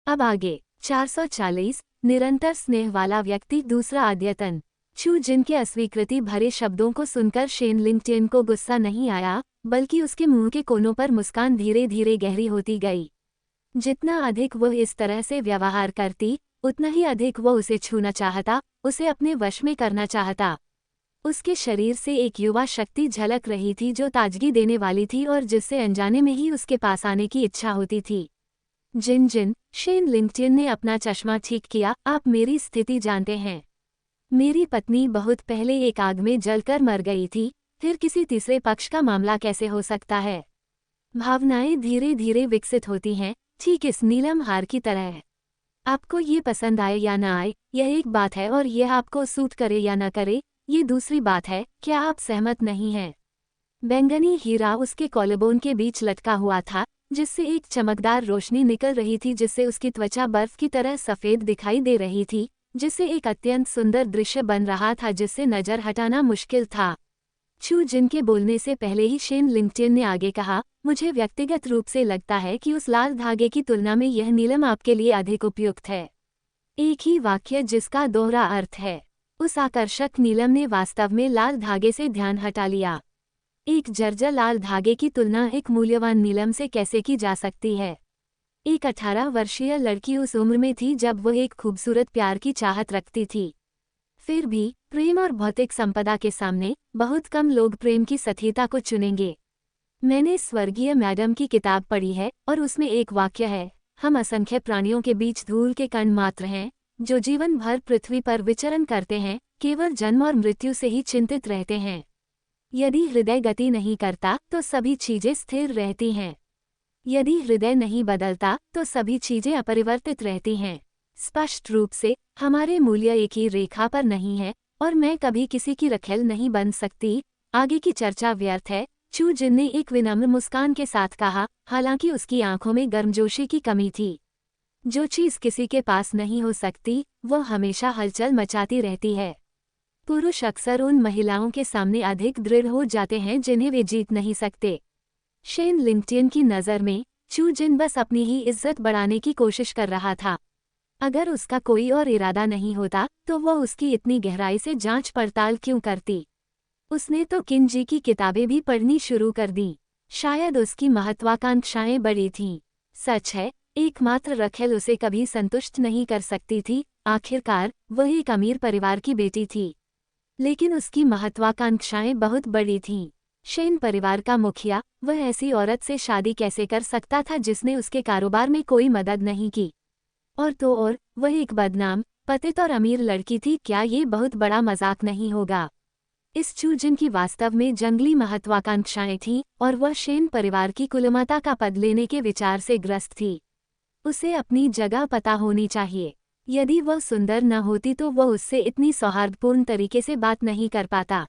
अब आगे 440 निरंतर स्नेह वाला व्यक्ति दूसरा अद्यतन चू जिन के अस्वीकृति भरे शब्दों को सुनकर शेन लिंक्डइन को गुस्सा नहीं आया, बल्कि उसके मुंह के कोनों पर मुस्कान धीरे धीरे गहरी होती गई। जितना अधिक वह इस तरह से व्यवहार करती, उतना ही अधिक वह उसे छूना चाहता, उसे अपने वश में करना चाहता। उसके शरीर से एक युवा शक्ति झलक रही थी जो ताजगी देने वाली थी और जिससे अनजाने में ही उसके पास आने की इच्छा होती थी। जिन जिन, शेन लिंक्डइन ने अपना चश्मा ठीक किया, आप मेरी स्थिति जानते हैं। मेरी पत्नी बहुत पहले एक आग में जलकर मर गई थी, फिर किसी तीसरे पक्ष का मामला कैसे हो सकता है? भावनाएं धीरे धीरे विकसित होती हैं, ठीक इस नीलम हार की तरह। आपको ये पसंद आए या ना आए, यह एक बात है, और यह आपको सूट करे या न करे, ये दूसरी बात है। क्या आप सहमत नहीं हैं? बैंगनी हीरा उसके कॉलरबोन के बीच लटका हुआ था, जिससे एक चमकदार रोशनी निकल रही थी, जिससे उसकी त्वचा बर्फ की तरह सफ़ेद दिखाई दे रही थी, जिससे एक अत्यंत सुंदर दृश्य बन रहा था जिससे नज़र हटाना मुश्किल था। चू जिन के बोलने से पहले ही शेन लिंक्डइन ने आगे कहा, मुझे व्यक्तिगत रूप से लगता है कि उस लाल धागे की तुलना में यह नीलम आपके लिए अधिक उपयुक्त है। एक ही वाक्य जिसका दोहरा अर्थ है। उस आकर्षक नीलम ने वास्तव में लाल धागे से ध्यान हटा लिया। एक जर्जर लाल धागे की तुलना एक मूल्यवान नीलम से कैसे की जा सकती है? एक 18 वर्षीय लड़की उस उम्र में थी जब वह एक खूबसूरत प्यार की चाहत रखती थी। फिर भी प्रेम और भौतिक संपदा के सामने बहुत कम लोग प्रेम की सत्यता को चुनेंगे। मैंने स्वर्गीय मैडम की किताब पढ़ी है और उसमें एक वाक्य है, हम असंख्य प्राणियों के बीच धूल के कण मात्र हैं जो जीवन भर पृथ्वी पर विचरण करते हैं, केवल जन्म और मृत्यु से ही चिंतित रहते हैं। यदि हृदय गति नहीं करता तो सभी चीजें स्थिर रहती हैं। यदि हृदय नहीं बदलता तो सभी चीजें अपरिवर्तित रहती हैं। स्पष्ट रूप से हमारे मूल्य एक ही रेखा पर नहीं है और मैं कभी किसी की रखेल नहीं बन सकती। आगे की चर्चा व्यर्थ है, चू जिन ने एक विनम्र मुस्कान के साथ कहा, हालांकि उसकी आंखों में गर्मजोशी की कमी थी। जो चीज किसी के पास नहीं हो सकती, वह हमेशा हलचल मचाती रहती है। पुरुष अक्सर उन महिलाओं के सामने अधिक दृढ़ हो जाते हैं जिन्हें वे जीत नहीं सकते। शेन लिंक्डइन की नज़र में चू जिन बस अपनी ही इज्जत बढ़ाने की कोशिश कर रहा था। अगर उसका कोई और इरादा नहीं होता तो वह उसकी इतनी गहराई से जांच पड़ताल क्यों करती? उसने तो किंजी की किताबें भी पढ़नी शुरू कर दी। शायद उसकी महत्वाकांक्षाएं बड़ी थीं। सच है, एकमात्र रखेल उसे कभी संतुष्ट नहीं कर सकती थी। आखिरकार वह एक अमीर परिवार की बेटी थी, लेकिन उसकी महत्वाकांक्षाएं बहुत बड़ी थीं। शेन परिवार का मुखिया, वह ऐसी औरत से शादी कैसे कर सकता था जिसने उसके कारोबार में कोई मदद नहीं की? और तो और वह एक बदनाम, पतित और अमीर लड़की थी। क्या ये बहुत बड़ा मजाक नहीं होगा? इस चू जिन की वास्तव में जंगली महत्वाकांक्षाएं थीं और वह शेन परिवार की कुलमाता का पद लेने के विचार से ग्रस्त थी। उसे अपनी जगह पता होनी चाहिए। यदि वह सुंदर न होती तो वह उससे इतनी सौहार्दपूर्ण तरीके से बात नहीं कर पाता।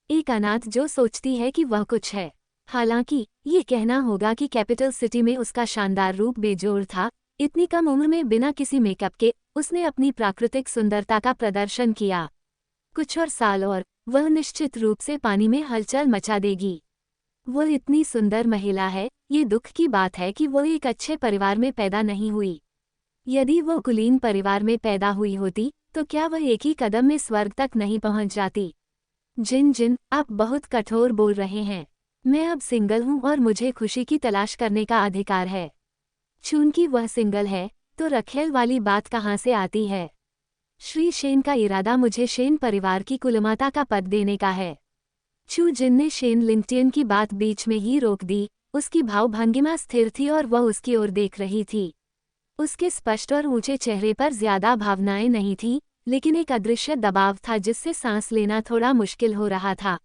एक अनाथ जो सोचती है कि वह कुछ है। हालांकि ये कहना होगा कि कैपिटल सिटी में उसका शानदार रूप बेजोड़ था। इतनी कम उम्र में बिना किसी मेकअप के उसने अपनी प्राकृतिक सुंदरता का प्रदर्शन किया। कुछ और साल और वह निश्चित रूप से पानी में हलचल मचा देगी। वह इतनी सुंदर महिला है। ये दुख की बात है कि वह एक अच्छे परिवार में पैदा नहीं हुई। यदि वह कुलीन परिवार में पैदा हुई होती तो क्या वह एक ही कदम में स्वर्ग तक नहीं पहुंच जाती? जिन जिन, आप बहुत कठोर बोल रहे हैं। मैं अब सिंगल हूं और मुझे खुशी की तलाश करने का अधिकार है। चूंकि वह सिंगल है तो रखेल वाली बात कहाँ से आती है? श्री शेन का इरादा मुझे शेन परिवार की कुलमाता का पद देने का है। चू जिन ने शेन लिंक्डइन की बात बीच में ही रोक दी। उसकी भावभंगिमा स्थिर थी और वह उसकी ओर देख रही थी। उसके स्पष्ट और ऊंचे चेहरे पर ज्यादा भावनाएं नहीं थीं, लेकिन एक अदृश्य दबाव था जिससे सांस लेना थोड़ा मुश्किल हो रहा था।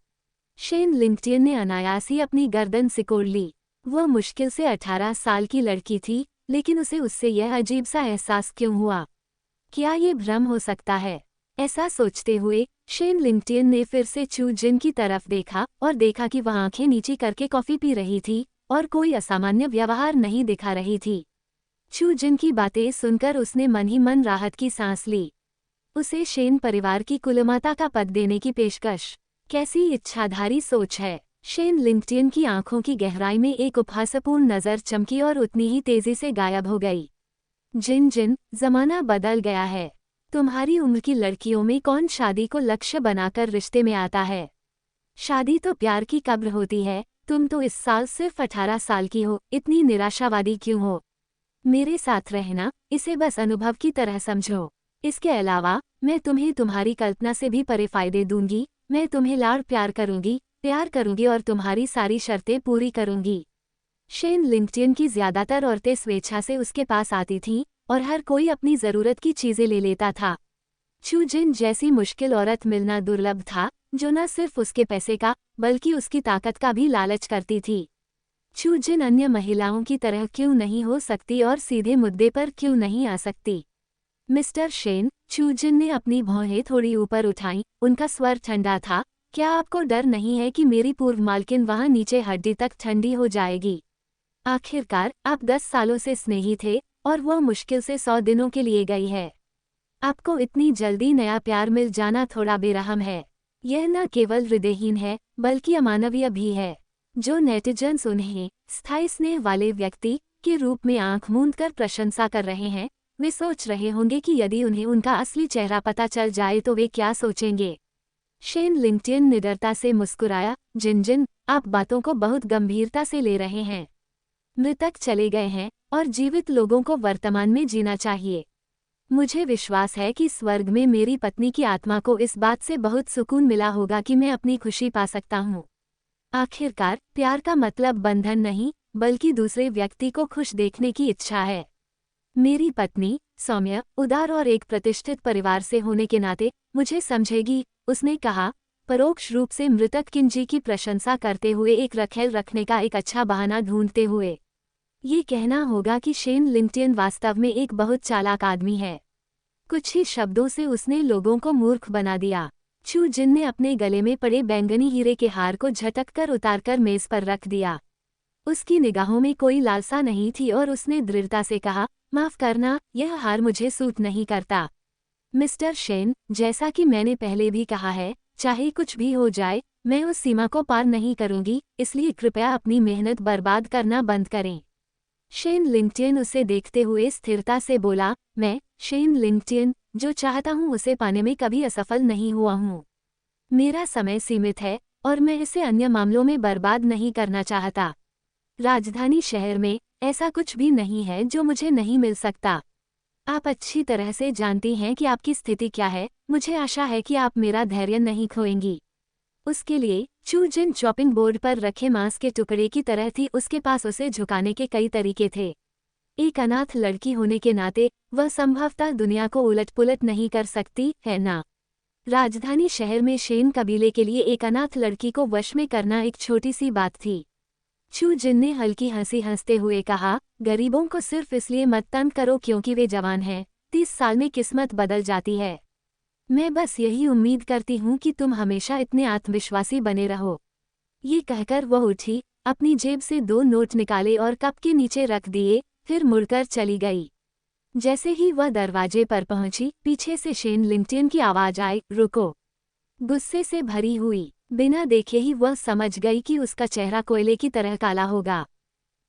शेन लिंक्डइन ने अनायास ही अपनी गर्दन सिकोड़ ली। वह मुश्किल से 18 साल की लड़की थी, लेकिन उसे उससे यह अजीब सा एहसास क्यों हुआ? क्या ये भ्रम हो सकता है? ऐसा सोचते हुए शेन लिंक्डइन ने फिर से चू जिन की तरफ देखा और देखा कि वह आंखें नीची करके कॉफी पी रही थी और कोई असामान्य व्यवहार नहीं दिखा रही थी। चू जिन की बातें सुनकर उसने मन ही मन राहत की सांस ली। उसे शेन परिवार की कुलमाता का पद देने की पेशकश, कैसी इच्छाधारी सोच है! शेन लिंक्डइन की आंखों की गहराई में एक उपहासपूर्ण नज़र चमकी और उतनी ही तेजी से गायब हो गई। जिन जिन, जमाना बदल गया है। तुम्हारी उम्र की लड़कियों में कौन शादी को लक्ष्य बनाकर रिश्ते में आता है? शादी तो प्यार की कब्र होती है। तुम तो इस साल सिर्फ 18 साल की हो, इतनी निराशावादी क्यों हो? मेरे साथ रहना, इसे बस अनुभव की तरह समझो। इसके अलावा मैं तुम्हें तुम्हारी कल्पना से भी परे फायदे दूंगी। मैं तुम्हें लाड़ प्यार करूंगी और तुम्हारी सारी शर्तें पूरी करूंगी। शेन लिंक्डइन की ज्यादातर औरतें स्वेच्छा से उसके पास आती थीं और हर कोई अपनी जरूरत की चीजें ले लेता था। चू जिन जैसी मुश्किल औरत मिलना दुर्लभ था, जो न सिर्फ उसके पैसे का बल्कि उसकी ताकत का भी लालच करती थी। चू जिन अन्य महिलाओं की तरह क्यों नहीं हो सकती और सीधे मुद्दे पर क्यों नहीं आ सकती? मिस्टर शेन, चू जिन ने अपनी भौहें थोड़ी ऊपर उठाईं, उनका स्वर ठंडा था। क्या आपको डर नहीं है कि मेरी पूर्व मालकिन वहां नीचे हड्डी तक ठंडी हो जाएगी? आखिरकार आप 10 सालों से स्नेही थे और वह मुश्किल से 100 दिनों के लिए गई है। आपको इतनी जल्दी नया प्यार मिल जाना थोड़ा बेरहम है। यह न केवल हृदयहीन है बल्कि अमानवीय भी है। जो नेटिजन्स उन्हें स्थायी स्नेह वाले व्यक्ति के रूप में आंख मूंद कर प्रशंसा कर रहे हैं, वे सोच रहे होंगे कि यदि उन्हें उनका असली चेहरा पता चल जाए तो वे क्या सोचेंगे। शेन लिंक्डइन निडरता से मुस्कुराया। जिन जिन, आप बातों को बहुत गंभीरता से ले रहे हैं। मृतक चले गए हैं और जीवित लोगों को वर्तमान में जीना चाहिए। मुझे विश्वास है कि स्वर्ग में मेरी पत्नी की आत्मा को इस बात से बहुत सुकून मिला होगा कि मैं अपनी खुशी पा सकता हूँ। आखिरकार प्यार का मतलब बंधन नहीं बल्कि दूसरे व्यक्ति को खुश देखने की इच्छा है। मेरी पत्नी सौम्य, उदार और एक प्रतिष्ठित परिवार से होने के नाते मुझे समझेगी, उसने कहा, परोक्ष रूप से मृतक किंजी की प्रशंसा करते हुए एक रखेल रखने का एक अच्छा बहाना ढूंढते हुए। ये कहना होगा कि शेन लिंक्डइन वास्तव में एक बहुत चालाक आदमी है। कुछ ही शब्दों से उसने लोगों को मूर्ख बना दिया। चू जिन ने अपने गले में पड़े बैंगनी हीरे के हार को झटक कर उतारकर मेज पर रख दिया। उसकी निगाहों में कोई लालसा नहीं थी और उसने दृढ़ता से कहा, माफ करना, यह हार मुझे सूट नहीं करता। मिस्टर शेन, जैसा कि मैंने पहले भी कहा है, चाहे कुछ भी हो जाए, मैं उस सीमा को पार नहीं करूंगी, इसलिए कृपया अपनी मेहनत बर्बाद करना बंद करें। शेन लिंक्डइन उसे देखते हुए स्थिरता से बोला, मैं, शेन लिंक्डइन, जो चाहता हूं उसे पाने में कभी असफल नहीं हुआ हूं। मेरा समय सीमित है और मैं इसे अन्य मामलों में बर्बाद नहीं करना चाहता। राजधानी शहर में ऐसा कुछ भी नहीं है जो मुझे नहीं मिल सकता। आप अच्छी तरह से जानती हैं कि आपकी स्थिति क्या है। मुझे आशा है कि आप मेरा धैर्य नहीं खोएंगी। उसके लिए चू जिन चॉपिंग बोर्ड पर रखे मांस के टुकड़े की तरह थी। उसके पास उसे झुकाने के कई तरीके थे। एक अनाथ लड़की होने के नाते वह संभवतः दुनिया को उलट-पुलट नहीं कर सकती है ना। राजधानी शहर में शेन कबीले के लिए एक अनाथ लड़की को वश में करना एक छोटी सी बात थी। चू जिन ने हल्की हंसी हंसते हुए कहा, गरीबों को सिर्फ इसलिए मत तंग करो क्योंकि वे जवान हैं। 30 साल में किस्मत बदल जाती है। मैं बस यही उम्मीद करती हूँ कि तुम हमेशा इतने आत्मविश्वासी बने रहो। ये कहकर वह उठी, अपनी जेब से 2 नोट निकाले और कप के नीचे रख दिए, फिर मुड़कर चली गई। जैसे ही वह दरवाजे पर पहुंची, पीछे से शेन लिंक्डइन की आवाज आई, रुको। गुस्से से भरी हुई, बिना देखे ही वह समझ गई कि उसका चेहरा कोयले की तरह काला होगा।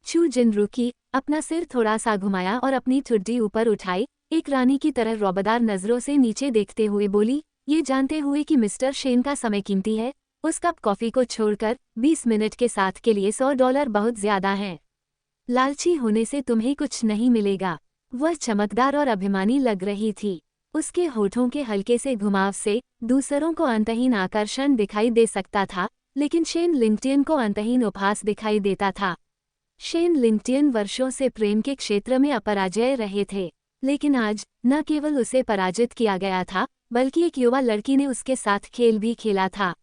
चू जिन रुकी, अपना सिर थोड़ा सा घुमाया और अपनी ठुड्डी ऊपर उठाई, एक रानी की तरह रौबदार नजरों से नीचे देखते हुए बोली, ये जानते हुए कि मिस्टर शेन का समय कीमती है, उस कप कॉफी को छोड़कर 20 मिनट के साथ के लिए $100 बहुत ज्यादा हैं। लालची होने से तुम्हें कुछ नहीं मिलेगा। वह चमकदार और अभिमानी लग रही थी। उसके होठों के हल्के से घुमाव से दूसरों को अंतहीन आकर्षण दिखाई दे सकता था, लेकिन शेन लिंक्डइन को अंतहीन उपहास दिखाई देता था। शेन लिंक्डइन वर्षों से प्रेम के क्षेत्र में अपराजय रहे थे, लेकिन आज न केवल उसे पराजित किया गया था, बल्कि एक युवा लड़की ने उसके साथ खेल भी खेला था।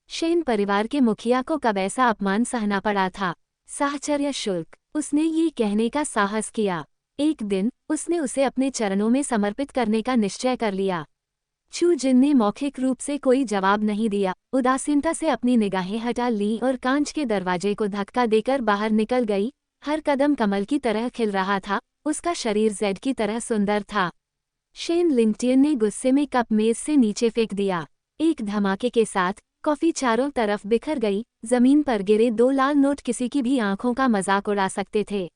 शेन परिवार के मुखिया को कब ऐसा अपमान सहना पड़ा था? साहचर्य शुल्क। उसने ये कहने का साहस किया। एक दिन उसने उसे अपने चरणों में समर्पित करने का निश्चय कर लिया। चू जिन ने मौखिक रूप से कोई जवाब नहीं दिया, उदासीनता से अपनी निगाहें हटा ली और कांच के दरवाजे को धक्का देकर बाहर निकल गई। हर कदम कमल की तरह खिल रहा था, उसका शरीर जेड की तरह सुंदर था। शेन लिंक्डइन ने गुस्से में कप मेज से नीचे फेंक दिया। एक धमाके के साथ कॉफी चारों तरफ बिखर गई। जमीन पर गिरे 2 लाल नोट किसी की भी आंखों का मजाक उड़ा सकते थे।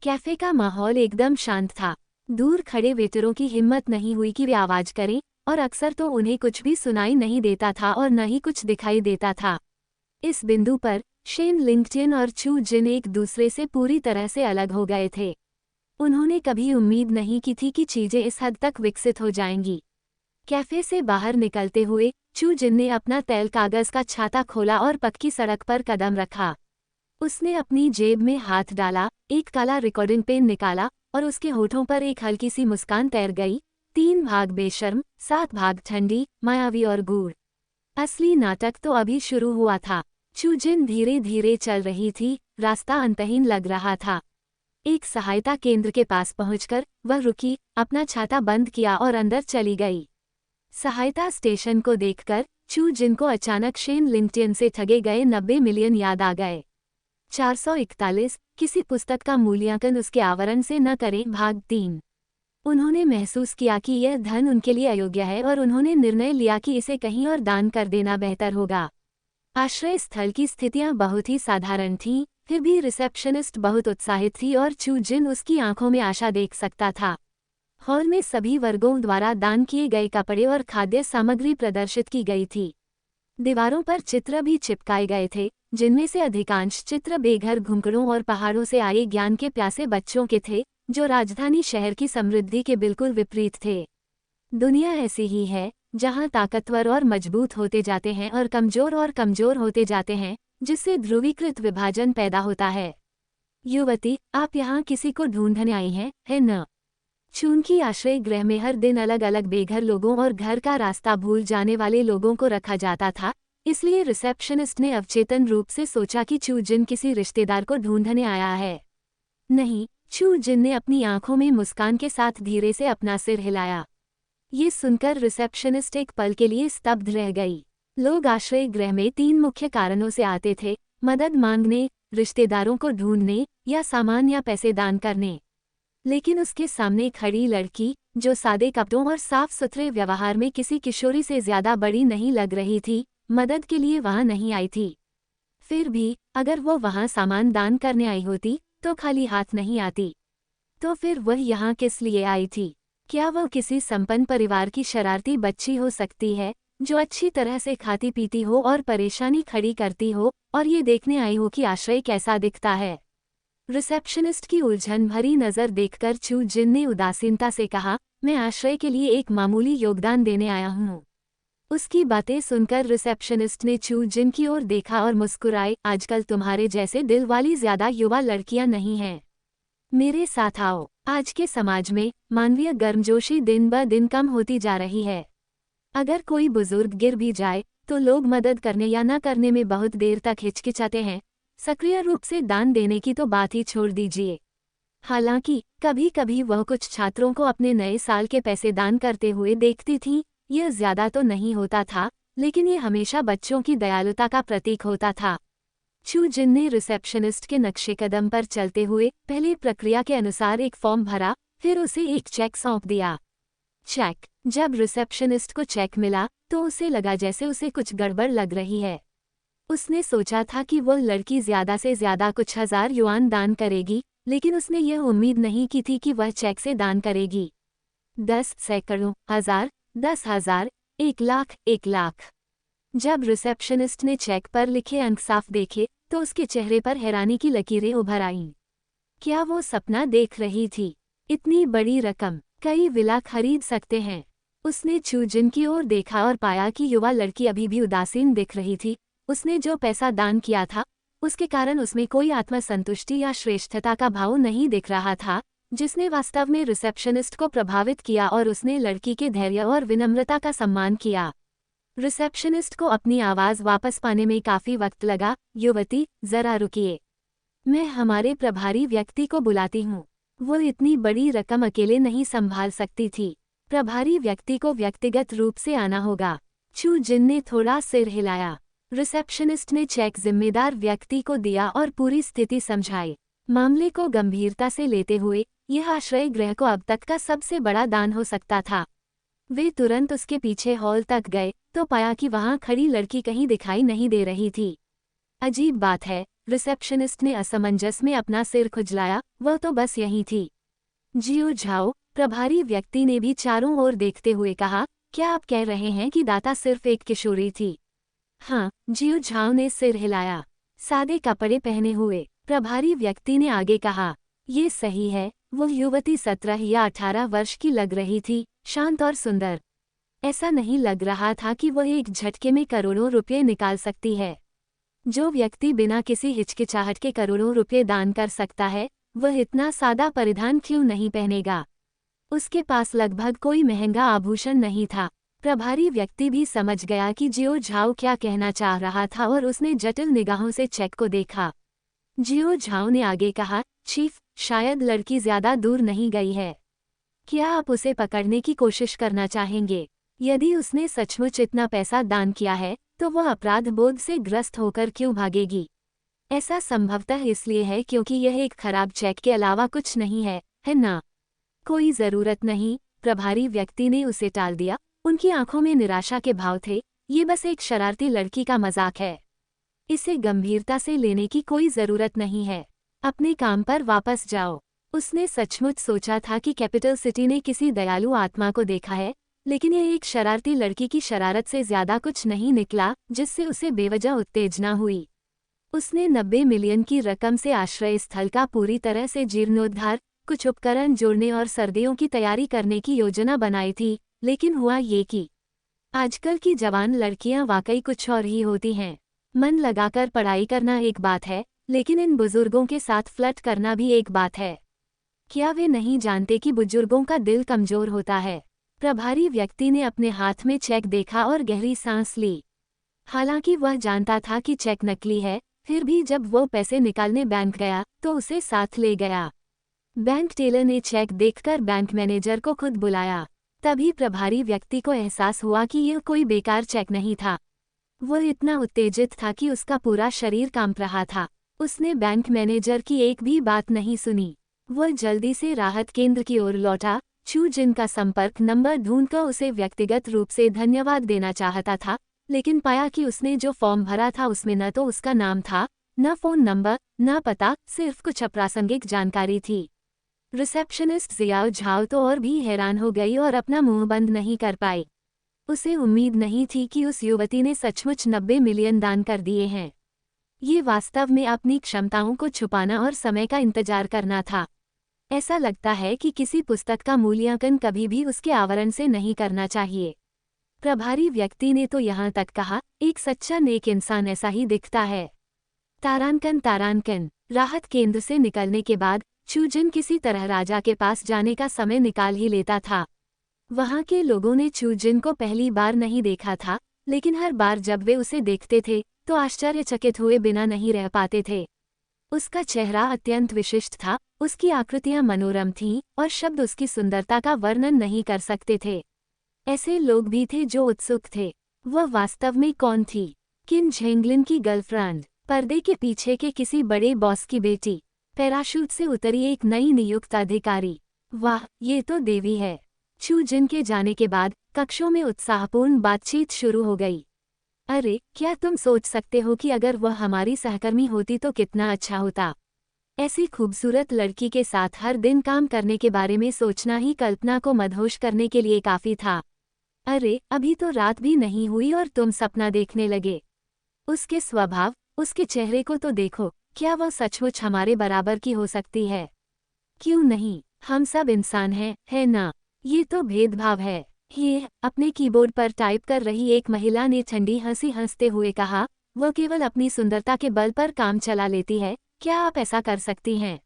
कैफे का माहौल एकदम शांत था। दूर खड़े वेटरों की हिम्मत नहीं हुई कि वे आवाज करें, और अक्सर तो उन्हें कुछ भी सुनाई नहीं देता था और न ही कुछ दिखाई देता था। इस बिंदु पर शेन लिंक्डइन और चू जिन एक दूसरे से पूरी तरह से अलग हो गए थे। उन्होंने कभी उम्मीद नहीं की थी कि चीजें इस हद तक विकसित हो जाएंगी। कैफे से बाहर निकलते हुए चू जिन ने अपना तैल कागज का छाता खोला और पक्की सड़क पर कदम रखा। उसने अपनी जेब में हाथ डाला, एक काला रिकॉर्डिंग पेन निकाला और उसके होठों पर एक हल्की सी मुस्कान तैर गई। 3 भाग बेशर्म, 7 भाग ठंडी, मायावी और गूढ़। असली नाटक तो अभी शुरू हुआ था। चू जिन धीरे धीरे चल रही थी, रास्ता अंतहीन लग रहा था। एक सहायता केंद्र के पास पहुंचकर वह रुकी, अपना छाता बंद किया और अंदर चली गई। सहायता स्टेशन को देखकर चू जिन को अचानक शेन लिंक्डइन से ठगे गए 90 मिलियन याद आ गए। 441 किसी पुस्तक का मूल्यांकन उसके आवरण से न करें, भाग 3। उन्होंने महसूस किया कि यह धन उनके लिए अयोग्य है और उन्होंने निर्णय लिया कि इसे कहीं और दान कर देना बेहतर होगा। आश्रय स्थल की स्थितियां बहुत ही साधारण थीं, फिर भी रिसेप्शनिस्ट बहुत उत्साहित थी और चू जिन उसकी आंखों में आशा देख सकता था। हॉल में सभी वर्गों द्वारा दान किए गए कपड़े और खाद्य सामग्री प्रदर्शित की गई थी। दीवारों पर चित्र भी चिपकाए गए थे, जिनमें से अधिकांश चित्र बेघर घुंकड़ों और पहाड़ों से आए ज्ञान के प्यासे बच्चों के थे, जो राजधानी शहर की समृद्धि के बिल्कुल विपरीत थे। दुनिया ऐसी ही है, जहां ताकतवर और मजबूत होते जाते हैं और कमजोर होते जाते हैं, जिससे ध्रुवीकृत विभाजन पैदा होता है। युवती, आप यहाँ किसी को ढूंढने आई हैं, है न? चूंकि आश्रय गृह में हर दिन अलग अलग बेघर लोगों और घर का रास्ता भूल जाने वाले लोगों को रखा जाता था, इसलिए रिसेप्शनिस्ट ने अवचेतन रूप से सोचा कि चू जिन किसी रिश्तेदार को ढूंढने आया है। नहीं, चू जिन ने अपनी आंखों में मुस्कान के साथ धीरे से अपना सिर हिलाया। ये सुनकर रिसेप्शनिस्ट एक पल के लिए स्तब्ध रह गई। लोग आश्रय गृह में 3 मुख्य कारणों से आते थे: मदद मांगने, रिश्तेदारों को ढूंढने या सामान या पैसे दान करने। लेकिन उसके सामने खड़ी लड़की, जो सादे कपड़ों और साफ सुथरे व्यवहार में किसी किशोरी से ज्यादा बड़ी नहीं लग रही थी, मदद के लिए वहां नहीं आई थी। फिर भी अगर वो वहां सामान दान करने आई होती तो खाली हाथ नहीं आती। तो फिर वह यहाँ किस लिए आई थी? क्या वह किसी संपन्न परिवार की शरारती बच्ची हो सकती है, जो अच्छी तरह से खाती पीती हो और परेशानी खड़ी करती हो और ये देखने आई हो कि आश्रय कैसा दिखता है? रिसेप्शनिस्ट की उलझन भरी नज़र देखकर चू जिन ने उदासीनता से कहा, मैं आश्रय के लिए एक मामूली योगदान देने आया हूँ। उसकी बातें सुनकर रिसेप्शनिस्ट ने चू जिन की ओर देखा और मुस्कुराए, आजकल तुम्हारे जैसे दिल वाली ज्यादा युवा लड़कियां नहीं हैं। मेरे साथ आओ। आज के समाज में मानवीय गर्मजोशी दिन ब दिन कम होती जा रही है। अगर कोई बुजुर्ग गिर भी जाए तो लोग मदद करने या न करने में बहुत देर तक हिचकिचाते हैं, सक्रिय रूप से दान देने की तो बात ही छोड़ दीजिए। हालांकि कभी कभी वह कुछ छात्रों को अपने नए साल के पैसे दान करते हुए देखती थी। यह ज्यादा तो नहीं होता था, लेकिन ये हमेशा बच्चों की दयालुता का प्रतीक होता था। चू जिन ने रिसेप्शनिस्ट के नक्शे कदम पर चलते हुए पहले प्रक्रिया के अनुसार एक फॉर्म भरा, फिर उसे एक चेक सौंप दिया। चेक। जब रिसेप्शनिस्ट को चेक मिला तो उसे लगा जैसे उसे कुछ गड़बड़ लग रही है। उसने सोचा था कि वह लड़की ज्यादा से ज्यादा कुछ 1000 युआन दान करेगी, लेकिन उसने यह उम्मीद नहीं की थी कि वह चेक से दान करेगी 10, सैकड़ों, 1000, 10,000, 1 लाख, 1 लाख। जब रिसेप्शनिस्ट ने चेक पर लिखे अंक साफ देखे तो उसके चेहरे पर हैरानी की लकीरें उभर आईं। क्या वो सपना देख रही थी? इतनी बड़ी रकम कई विला खरीद सकते हैं। उसने चू जिन की ओर देखा और पाया कि युवा लड़की अभी भी उदासीन दिख रही थी। उसने जो पैसा दान किया था उसके कारण उसमें कोई आत्मसंतुष्टि या श्रेष्ठता का भाव नहीं दिख रहा था, जिसने वास्तव में रिसेप्शनिस्ट को प्रभावित किया, और उसने लड़की के धैर्य और विनम्रता का सम्मान किया। रिसेप्शनिस्ट को अपनी आवाज़ वापस पाने में काफ़ी वक्त लगा। युवती, ज़रा रुकिए, मैं हमारे प्रभारी व्यक्ति को बुलाती हूँ। वो इतनी बड़ी रकम अकेले नहीं संभाल सकती थी। प्रभारी व्यक्ति को व्यक्तिगत रूप से आना होगा। चू जिन ने थोड़ा सिर हिलाया। रिसेप्शनिस्ट ने चेक जिम्मेदार व्यक्ति को दिया और पूरी स्थिति समझाई। मामले को गंभीरता से लेते हुए यह आश्रय गृह को अब तक का सबसे बड़ा दान हो सकता था। वे तुरंत उसके पीछे हॉल तक गए तो पाया कि वहां खड़ी लड़की कहीं दिखाई नहीं दे रही थी। अजीब बात है, रिसेप्शनिस्ट ने असमंजस में अपना सिर खुजलाया, वह तो बस यहीं थी। जियो झाओ, प्रभारी व्यक्ति ने भी चारों ओर देखते हुए कहा, क्या आप कह रहे हैं कि दाता सिर्फ एक किशोरी थी? हाँ, जियो झाओ ने सिर हिलाया। सादे कपड़े पहने हुए प्रभारी व्यक्ति ने आगे कहा, ये सही है, वो युवती 17 या 18 वर्ष की लग रही थी, शांत और सुंदर। ऐसा नहीं लग रहा था कि वह एक झटके में करोड़ों रुपये निकाल सकती है। जो व्यक्ति बिना किसी हिचकिचाहट के करोड़ों रुपये दान कर सकता है, वह इतना सादा परिधान क्यों नहीं पहनेगा? उसके पास लगभग कोई महंगा आभूषण नहीं था। प्रभारी व्यक्ति भी समझ गया कि जियो झाओ क्या कहना चाह रहा था और उसने जटिल निगाहों से चेक को देखा। जियो झाओ ने आगे कहा, चीफ, शायद लड़की ज्यादा दूर नहीं गई है। क्या आप उसे पकड़ने की कोशिश करना चाहेंगे? यदि उसने सचमुच इतना पैसा दान किया है, तो वह अपराध बोध से ग्रस्त होकर क्यों भागेगी? ऐसा संभवतः इसलिए है क्योंकि यह एक खराब चेक के अलावा कुछ नहीं है ना? कोई जरूरत नहीं, प्रभारी व्यक्ति ने उसे टाल दिया। उनकी आंखों में निराशा के भाव थे। ये बस एक शरारती लड़की का मजाक है। इसे गंभीरता से लेने की कोई जरूरत नहीं है। अपने काम पर वापस जाओ। उसने सचमुच सोचा था कि कैपिटल सिटी ने किसी दयालु आत्मा को देखा है, लेकिन यह एक शरारती लड़की की शरारत से ज्यादा कुछ नहीं निकला जिससे उसे बेवजह उत्तेजना हुई। उसने 90 मिलियन की रकम से आश्रय स्थल का पूरी तरह से जीर्णोद्धार, कुछ उपकरण जोड़ने और सर्दियों की तैयारी करने की योजना बनाई थी, लेकिन हुआ ये कि आजकल की जवान लड़कियां वाकई कुछ और ही होती हैं। मन लगाकर पढ़ाई करना एक बात है, लेकिन इन बुजुर्गों के साथ फ्लर्ट करना भी एक बात है। क्या वे नहीं जानते कि बुजुर्गों का दिल कमजोर होता है? प्रभारी व्यक्ति ने अपने हाथ में चेक देखा और गहरी सांस ली। हालांकि वह जानता था कि चेक नकली है, फिर भी जब वो पैसे निकालने बैंक गया तो उसे साथ ले गया। बैंक टेलर ने चेक देखकर बैंक मैनेजर को खुद बुलाया। तभी प्रभारी व्यक्ति को एहसास हुआ कि यह कोई बेकार चेक नहीं था। वह इतना उत्तेजित था कि उसका पूरा शरीर कांप रहा था। उसने बैंक मैनेजर की एक भी बात नहीं सुनी। वह जल्दी से राहत केंद्र की ओर लौटा। चू जिन का संपर्क नंबर ढूंढकर उसे व्यक्तिगत रूप से धन्यवाद देना चाहता था, लेकिन पाया कि उसने जो फॉर्म भरा था उसमें न तो उसका नाम था, न फोन नंबर, न पता, सिर्फ कुछ अप्रासंगिक जानकारी थी। रिसेप्शनिस्ट जियाओ झाओ तो और भी हैरान हो गई और अपना मुंह बंद नहीं कर पाई। उसे उम्मीद नहीं थी कि उस युवती ने सचमुच 90 मिलियन दान कर दिए हैं। ये वास्तव में अपनी क्षमताओं को छुपाना और समय का इंतजार करना था। ऐसा लगता है कि किसी पुस्तक का मूल्यांकन कभी भी उसके आवरण से नहीं करना चाहिए। प्रभारी व्यक्ति ने तो यहाँ तक कहा, एक सच्चा नेक इंसान ऐसा ही दिखता है। तारांकन। राहत केंद्र से निकलने के बाद चू जिन किसी तरह राजा के पास जाने का समय निकाल ही लेता था। वहाँ के लोगों ने चू जिन को पहली बार नहीं देखा था, लेकिन हर बार जब वे उसे देखते थे तो आश्चर्यचकित हुए बिना नहीं रह पाते थे। उसका चेहरा अत्यंत विशिष्ट था, उसकी आकृतियां मनोरम थीं और शब्द उसकी सुंदरता का वर्णन नहीं कर सकते थे। ऐसे लोग भी थे जो उत्सुक थे। वह वास्तव में कौन थी? किन झेंगलिन की गर्लफ्रेंड? पर्दे के पीछे के किसी बड़े बॉस की बेटी? पैराशूट से उतरी एक नई नियुक्त अधिकारी? वाह, ये तो देवी है। चू जिन के जाने के बाद कक्षों में उत्साहपूर्ण बातचीत शुरू हो गई। अरे, क्या तुम सोच सकते हो कि अगर वह हमारी सहकर्मी होती तो कितना अच्छा होता? ऐसी खूबसूरत लड़की के साथ हर दिन काम करने के बारे में सोचना ही कल्पना को मदहोश करने के लिए काफी था। अरे, अभी तो रात भी नहीं हुई और तुम सपना देखने लगे। उसके स्वभाव, उसके चेहरे को तो देखो, क्या वह सचमुच हमारे बराबर की हो सकती है? क्यों नहीं, हम सब इंसान हैं, है ना? ये तो भेदभाव है। ये अपने कीबोर्ड पर टाइप कर रही एक महिला ने ठंडी हंसी हंसते हुए कहा, वह केवल अपनी सुंदरता के बल पर काम चला लेती है, क्या आप ऐसा कर सकती हैं?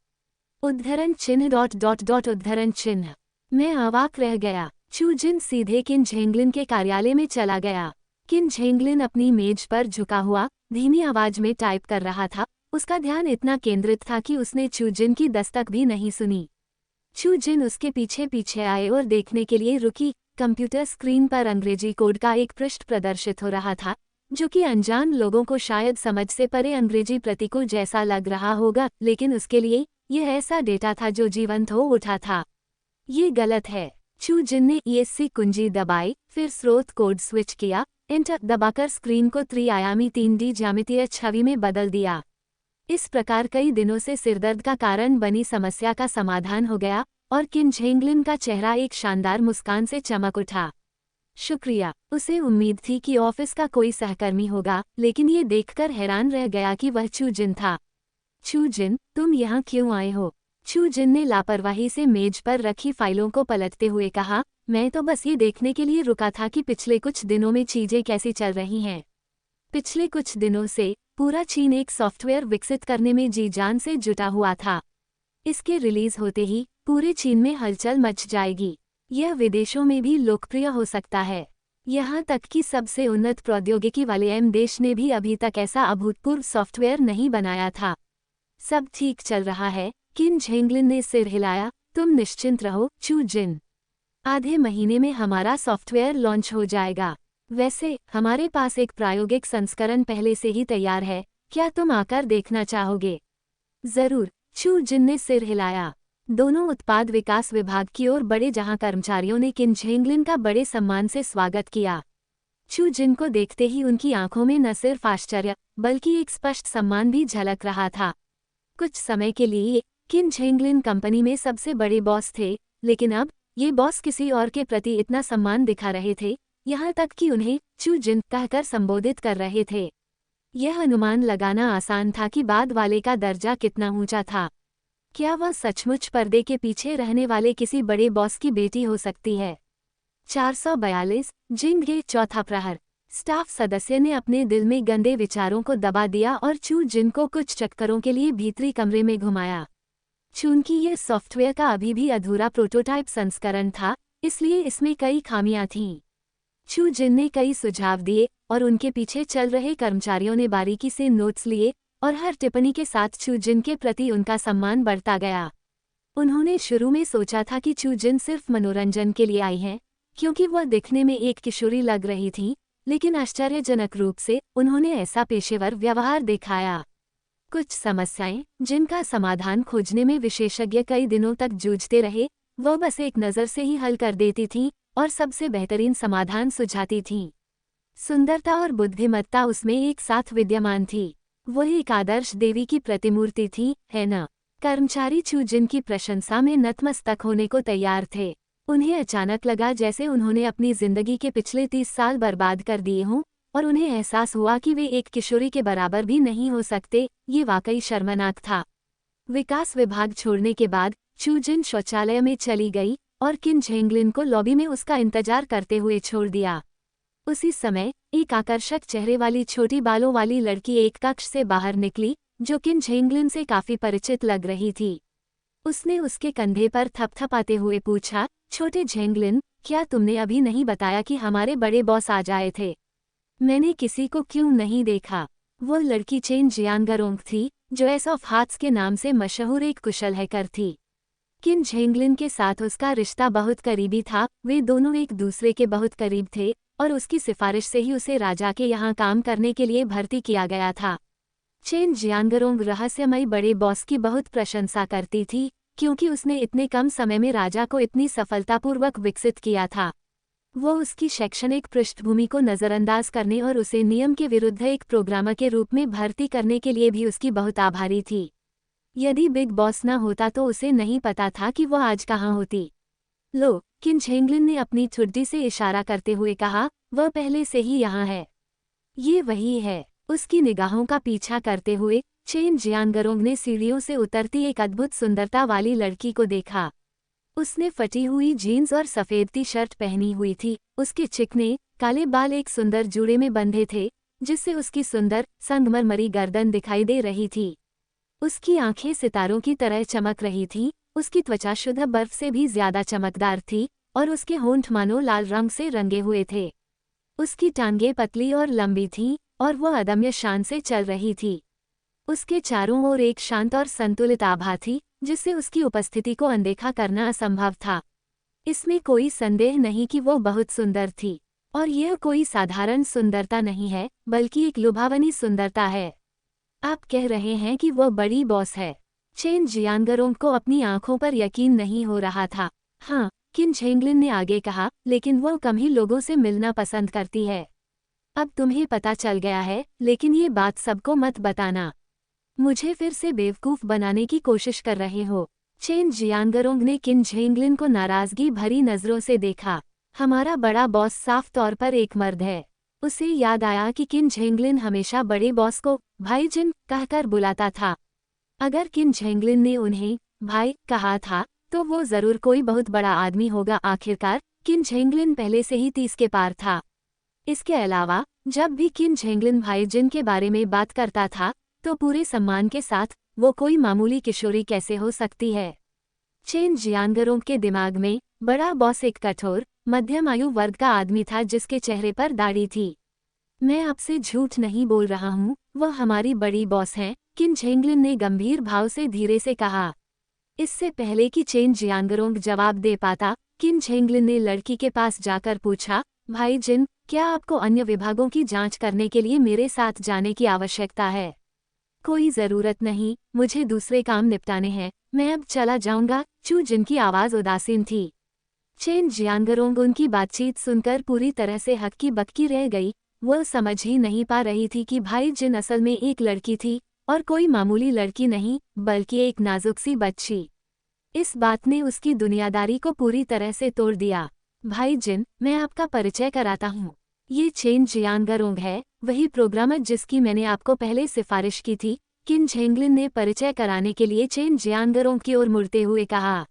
उद्धरण चिन्ह। मैं अवाक रह गया। चू जिन सीधे किन झेंगलिन के कार्यालय में चला गया। किन झेंगलिन अपनी मेज पर झुका हुआ धीमी आवाज में टाइप कर रहा था। उसका ध्यान इतना केंद्रित था कि उसने चू जिन की दस्तक भी नहीं सुनी। चू जिन उसके पीछे पीछे आए और देखने के लिए रुकी। कंप्यूटर स्क्रीन पर अंग्रेजी कोड का एक पृष्ठ प्रदर्शित हो रहा था, जो कि अनजान लोगों को शायद समझ से परे अंग्रेजी प्रतिकूल जैसा लग रहा होगा, लेकिन उसके लिए यह ऐसा डेटा था जो जीवंत हो उठा था। ये गलत है। चू जिन ने ESC कुंजी दबाई, फिर स्रोत कोड स्विच किया, एंटर दबाकर स्क्रीन को त्रिआयामी 3D ज्यामितीय छवि में बदल दिया। इस प्रकार कई दिनों से सिरदर्द का कारण बनी समस्या का समाधान हो गया और किन झेंगलिन का चेहरा एक शानदार मुस्कान से चमक उठा। शुक्रिया। उसे उम्मीद थी कि ऑफिस का कोई सहकर्मी होगा, लेकिन ये देखकर हैरान रह गया कि वह चू जिन था। चू जिन, तुम यहाँ क्यों आए हो? चू जिन ने लापरवाही से मेज पर रखी फाइलों को पलटते हुए कहा, मैं तो बस ये देखने के लिए रुका था कि पिछले कुछ दिनों में चीजें कैसी चल रही हैं। पिछले कुछ दिनों से पूरा चीन एक सॉफ्टवेयर विकसित करने में जी जान से जुटा हुआ था। इसके रिलीज होते ही पूरे चीन में हलचल मच जाएगी। यह विदेशों में भी लोकप्रिय हो सकता है। यहाँ तक कि सबसे उन्नत प्रौद्योगिकी वाले देश ने भी अभी तक ऐसा अभूतपूर्व सॉफ्टवेयर नहीं बनाया था। सब ठीक चल रहा है। किन झेंगलिन ने सिर हिलाया। तुम निश्चिंत रहो चू जिन, आधे महीने में हमारा सॉफ्टवेयर लॉन्च हो जाएगा। वैसे हमारे पास एक प्रायोगिक संस्करण पहले से ही तैयार है, क्या तुम आकर देखना चाहोगे? जरूर, चू जिन ने सिर हिलाया। दोनों उत्पाद विकास विभाग की ओर बढ़े जहां कर्मचारियों ने किन झेंगलिन का बड़े सम्मान से स्वागत किया। चू जिन को देखते ही उनकी आंखों में न सिर्फ आश्चर्य बल्कि एक स्पष्ट सम्मान भी झलक रहा था। कुछ समय के लिए किन झेंगलिन कंपनी में सबसे बड़े बॉस थे, लेकिन अब ये बॉस किसी और के प्रति इतना सम्मान दिखा रहे थे, यहाँ तक कि उन्हें चू जिन कहकर संबोधित कर रहे थे। यह अनुमान लगाना आसान था कि बाद वाले का दर्जा कितना ऊंचा था। क्या वह सचमुच पर्दे के पीछे रहने वाले किसी बड़े बॉस की बेटी हो सकती है? 442 जिंगे चौथा प्रहर। स्टाफ सदस्य ने अपने दिल में गंदे विचारों को दबा दिया और चू जिन को कुछ चक्करों के लिए भीतरी कमरे में घुमाया। चूंकि यह सॉफ्टवेयर का अभी भी अधूरा प्रोटोटाइप संस्करण था, इसलिए इसमें कई खामियां थीं। चू जिन ने कई सुझाव दिए और उनके पीछे चल रहे कर्मचारियों ने बारीकी से नोट्स लिए और हर टिप्पणी के साथ चू जिन के प्रति उनका सम्मान बढ़ता गया। उन्होंने शुरू में सोचा था कि चू जिन सिर्फ मनोरंजन के लिए आई हैं, क्योंकि वह दिखने में एक किशोरी लग रही थी, लेकिन आश्चर्यजनक रूप से उन्होंने ऐसा पेशेवर व्यवहार दिखाया। कुछ समस्याएं जिनका समाधान खोजने में विशेषज्ञ कई दिनों तक जूझते रहे, वह बस एक नज़र से ही हल कर देती थीं और सबसे बेहतरीन समाधान सुझाती थीं। सुंदरता और बुद्धिमत्ता उसमें एक साथ विद्यमान थी। वह एक आदर्श देवी की प्रतिमूर्ति थी, है न? कर्मचारी चू जिन की प्रशंसा में नतमस्तक होने को तैयार थे। उन्हें अचानक लगा जैसे उन्होंने अपनी जिंदगी के पिछले 30 साल बर्बाद कर दिए हों, और उन्हें एहसास हुआ कि वे एक किशोरी के बराबर भी नहीं हो सकते। ये वाकई शर्मनाक था। विकास विभाग छोड़ने के बाद चू जिन शौचालय में चली गई और किन झेंगलिन को लॉबी में उसका इंतजार करते हुए छोड़ दिया। उसी समय एक आकर्षक चेहरे वाली छोटी बालों वाली लड़की एक कक्ष से बाहर निकली, जो किन झेंगलिन से काफी परिचित लग रही थी। उसने उसके कंधे पर थपथपाते हुए पूछा, छोटे झेंगलिन, क्या तुमने अभी नहीं बताया कि हमारे बड़े बॉस आ जाए थे? मैंने किसी को क्यों नहीं देखा? वो लड़की चेन जियांगरोंग थी, जो एस ऑफ हार्ट्स के नाम से मशहूर एक कुशल हैकर थी। किन झेंगलिन के साथ उसका रिश्ता बहुत करीबी था। वे दोनों एक दूसरे के बहुत करीब थे और उसकी सिफारिश से ही उसे राजा के यहाँ काम करने के लिए भर्ती किया गया था। चेन जियांगरोंग रहस्यमयी बड़े बॉस की बहुत प्रशंसा करती थी, क्योंकि उसने इतने कम समय में राजा को इतनी सफलतापूर्वक विकसित किया था। वो उसकी शैक्षणिक पृष्ठभूमि को नज़रअंदाज करने और उसे नियम के विरुद्ध एक प्रोग्रामर के रूप में भर्ती करने के लिए भी उसकी बहुत आभारी थी। यदि बिग बॉस न होता तो उसे नहीं पता था कि वह आज कहाँ होती। लो, किन झेंगलिन ने अपनी ठुड्डी से इशारा करते हुए कहा, वह पहले से ही यहाँ है। ये वही है। उसकी निगाहों का पीछा करते हुए चेन जियांगरोंग ने सीढ़ियों से उतरती एक अद्भुत सुंदरता वाली लड़की को देखा। उसने फटी हुई जीन्स और सफ़ेद टी शर्ट पहनी हुई थी। उसके चिकने काले बाल एक सुंदर जूड़े में बंधे थे, जिससे उसकी सुंदर संगमरमरी गर्दन दिखाई दे रही थी। उसकी आंखें सितारों की तरह चमक रही थीं। उसकी त्वचा शुद्ध बर्फ से भी ज्यादा चमकदार थी और उसके होंठ मानो लाल रंग से रंगे हुए थे। उसकी टांगें पतली और लंबी थीं और वह अदम्य शान से चल रही थी। उसके चारों ओर एक शांत और संतुलित आभा थी, जिससे उसकी उपस्थिति को अनदेखा करना असंभव था। इसमें कोई संदेह नहीं कि वो बहुत सुंदर थी, और यह कोई साधारण सुंदरता नहीं है, बल्कि एक लुभावनी सुंदरता है। आप कह रहे हैं कि वो बड़ी बॉस है? चेन जियांगरोंग को अपनी आंखों पर यकीन नहीं हो रहा था। हाँ, किन झेंगलिन ने आगे कहा, लेकिन वो कम ही लोगों से मिलना पसंद करती है। अब तुम्हें पता चल गया है, लेकिन ये बात सबको मत बताना। मुझे फिर से बेवकूफ़ बनाने की कोशिश कर रहे हो। चेन जियांगरोंग ने किन झेंगलिन को नाराजगी भरी नजरों से देखा। हमारा बड़ा बॉस साफ तौर पर एक मर्द है। उसे याद आया कि किन झेंगलिन हमेशा बड़े बॉस को भाई जिन कहकर बुलाता था। अगर किन झेंगलिन ने उन्हें भाई कहा था तो वो जरूर कोई बहुत बड़ा आदमी होगा। आखिरकार किन झेंगलिन पहले से ही 30 के पार था। इसके अलावा जब भी किन झेंगलिन भाई जिन के बारे में बात करता था तो पूरे सम्मान के साथ, वो कोई मामूली किशोरी कैसे हो सकती है। चेन जियांगरोंग के दिमाग में बड़ा बॉस एक कठोर मध्यम आयु वर्ग का आदमी था जिसके चेहरे पर दाढ़ी थी। मैं आपसे झूठ नहीं बोल रहा हूँ, वह हमारी बड़ी बॉस हैं, किन झेंगलिन ने गंभीर भाव से धीरे से कहा। इससे पहले कि चेन जियांगरोंग जवाब दे पाता, किन झेंगलिन ने लड़की के पास जाकर पूछा, भाई जिन, क्या आपको अन्य विभागों की जांच करने के लिए मेरे साथ जाने की आवश्यकता है? कोई जरूरत नहीं, मुझे दूसरे काम निपटाने हैं, मैं अब चला जाऊंगा। चू जिन की आवाज उदासीन थी। चेन जियांगरोंग उनकी बातचीत सुनकर पूरी तरह से हक्की बक्की रह गई। वह समझ ही नहीं पा रही थी कि भाई जिन असल में एक लड़की थी और कोई मामूली लड़की नहीं, बल्कि एक नाजुक सी बच्ची। इस बात ने उसकी दुनियादारी को पूरी तरह से तोड़ दिया। भाई जिन, मैं आपका परिचय कराता हूँ। ये चेन जियांगरोंग है, वही प्रोग्रामर जिसकी मैंने आपको पहले सिफारिश की थी। किन झेंगलिन ने परिचय कराने के लिए चेन जियांगरोंग की ओर मुड़ते हुए कहा।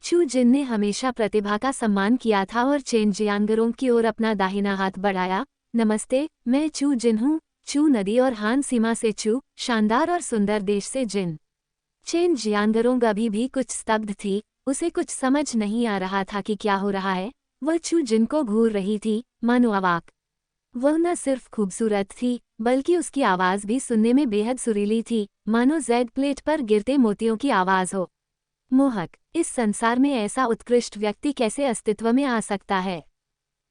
चू जिन ने हमेशा प्रतिभा का सम्मान किया था और चेन जियांगरोंग की ओर अपना दाहिना हाथ बढ़ाया। नमस्ते, मैं चू जिन हूँ। चू नदी और हान सीमा से चू, शानदार और सुंदर देश से जिन। चेन जियांगरोंग अभी भी कुछ स्तब्ध थी। उसे कुछ समझ नहीं आ रहा था कि क्या हो रहा है। वह चू जिन को घूर रही थी, मानो अवाक। वह न सिर्फ खूबसूरत थी, बल्कि उसकी आवाज भी सुनने में बेहद सुरीली थी, मानो जेड प्लेट पर गिरते मोतियों की आवाज हो। मोहक, इस संसार में ऐसा उत्कृष्ट व्यक्ति कैसे अस्तित्व में आ सकता है?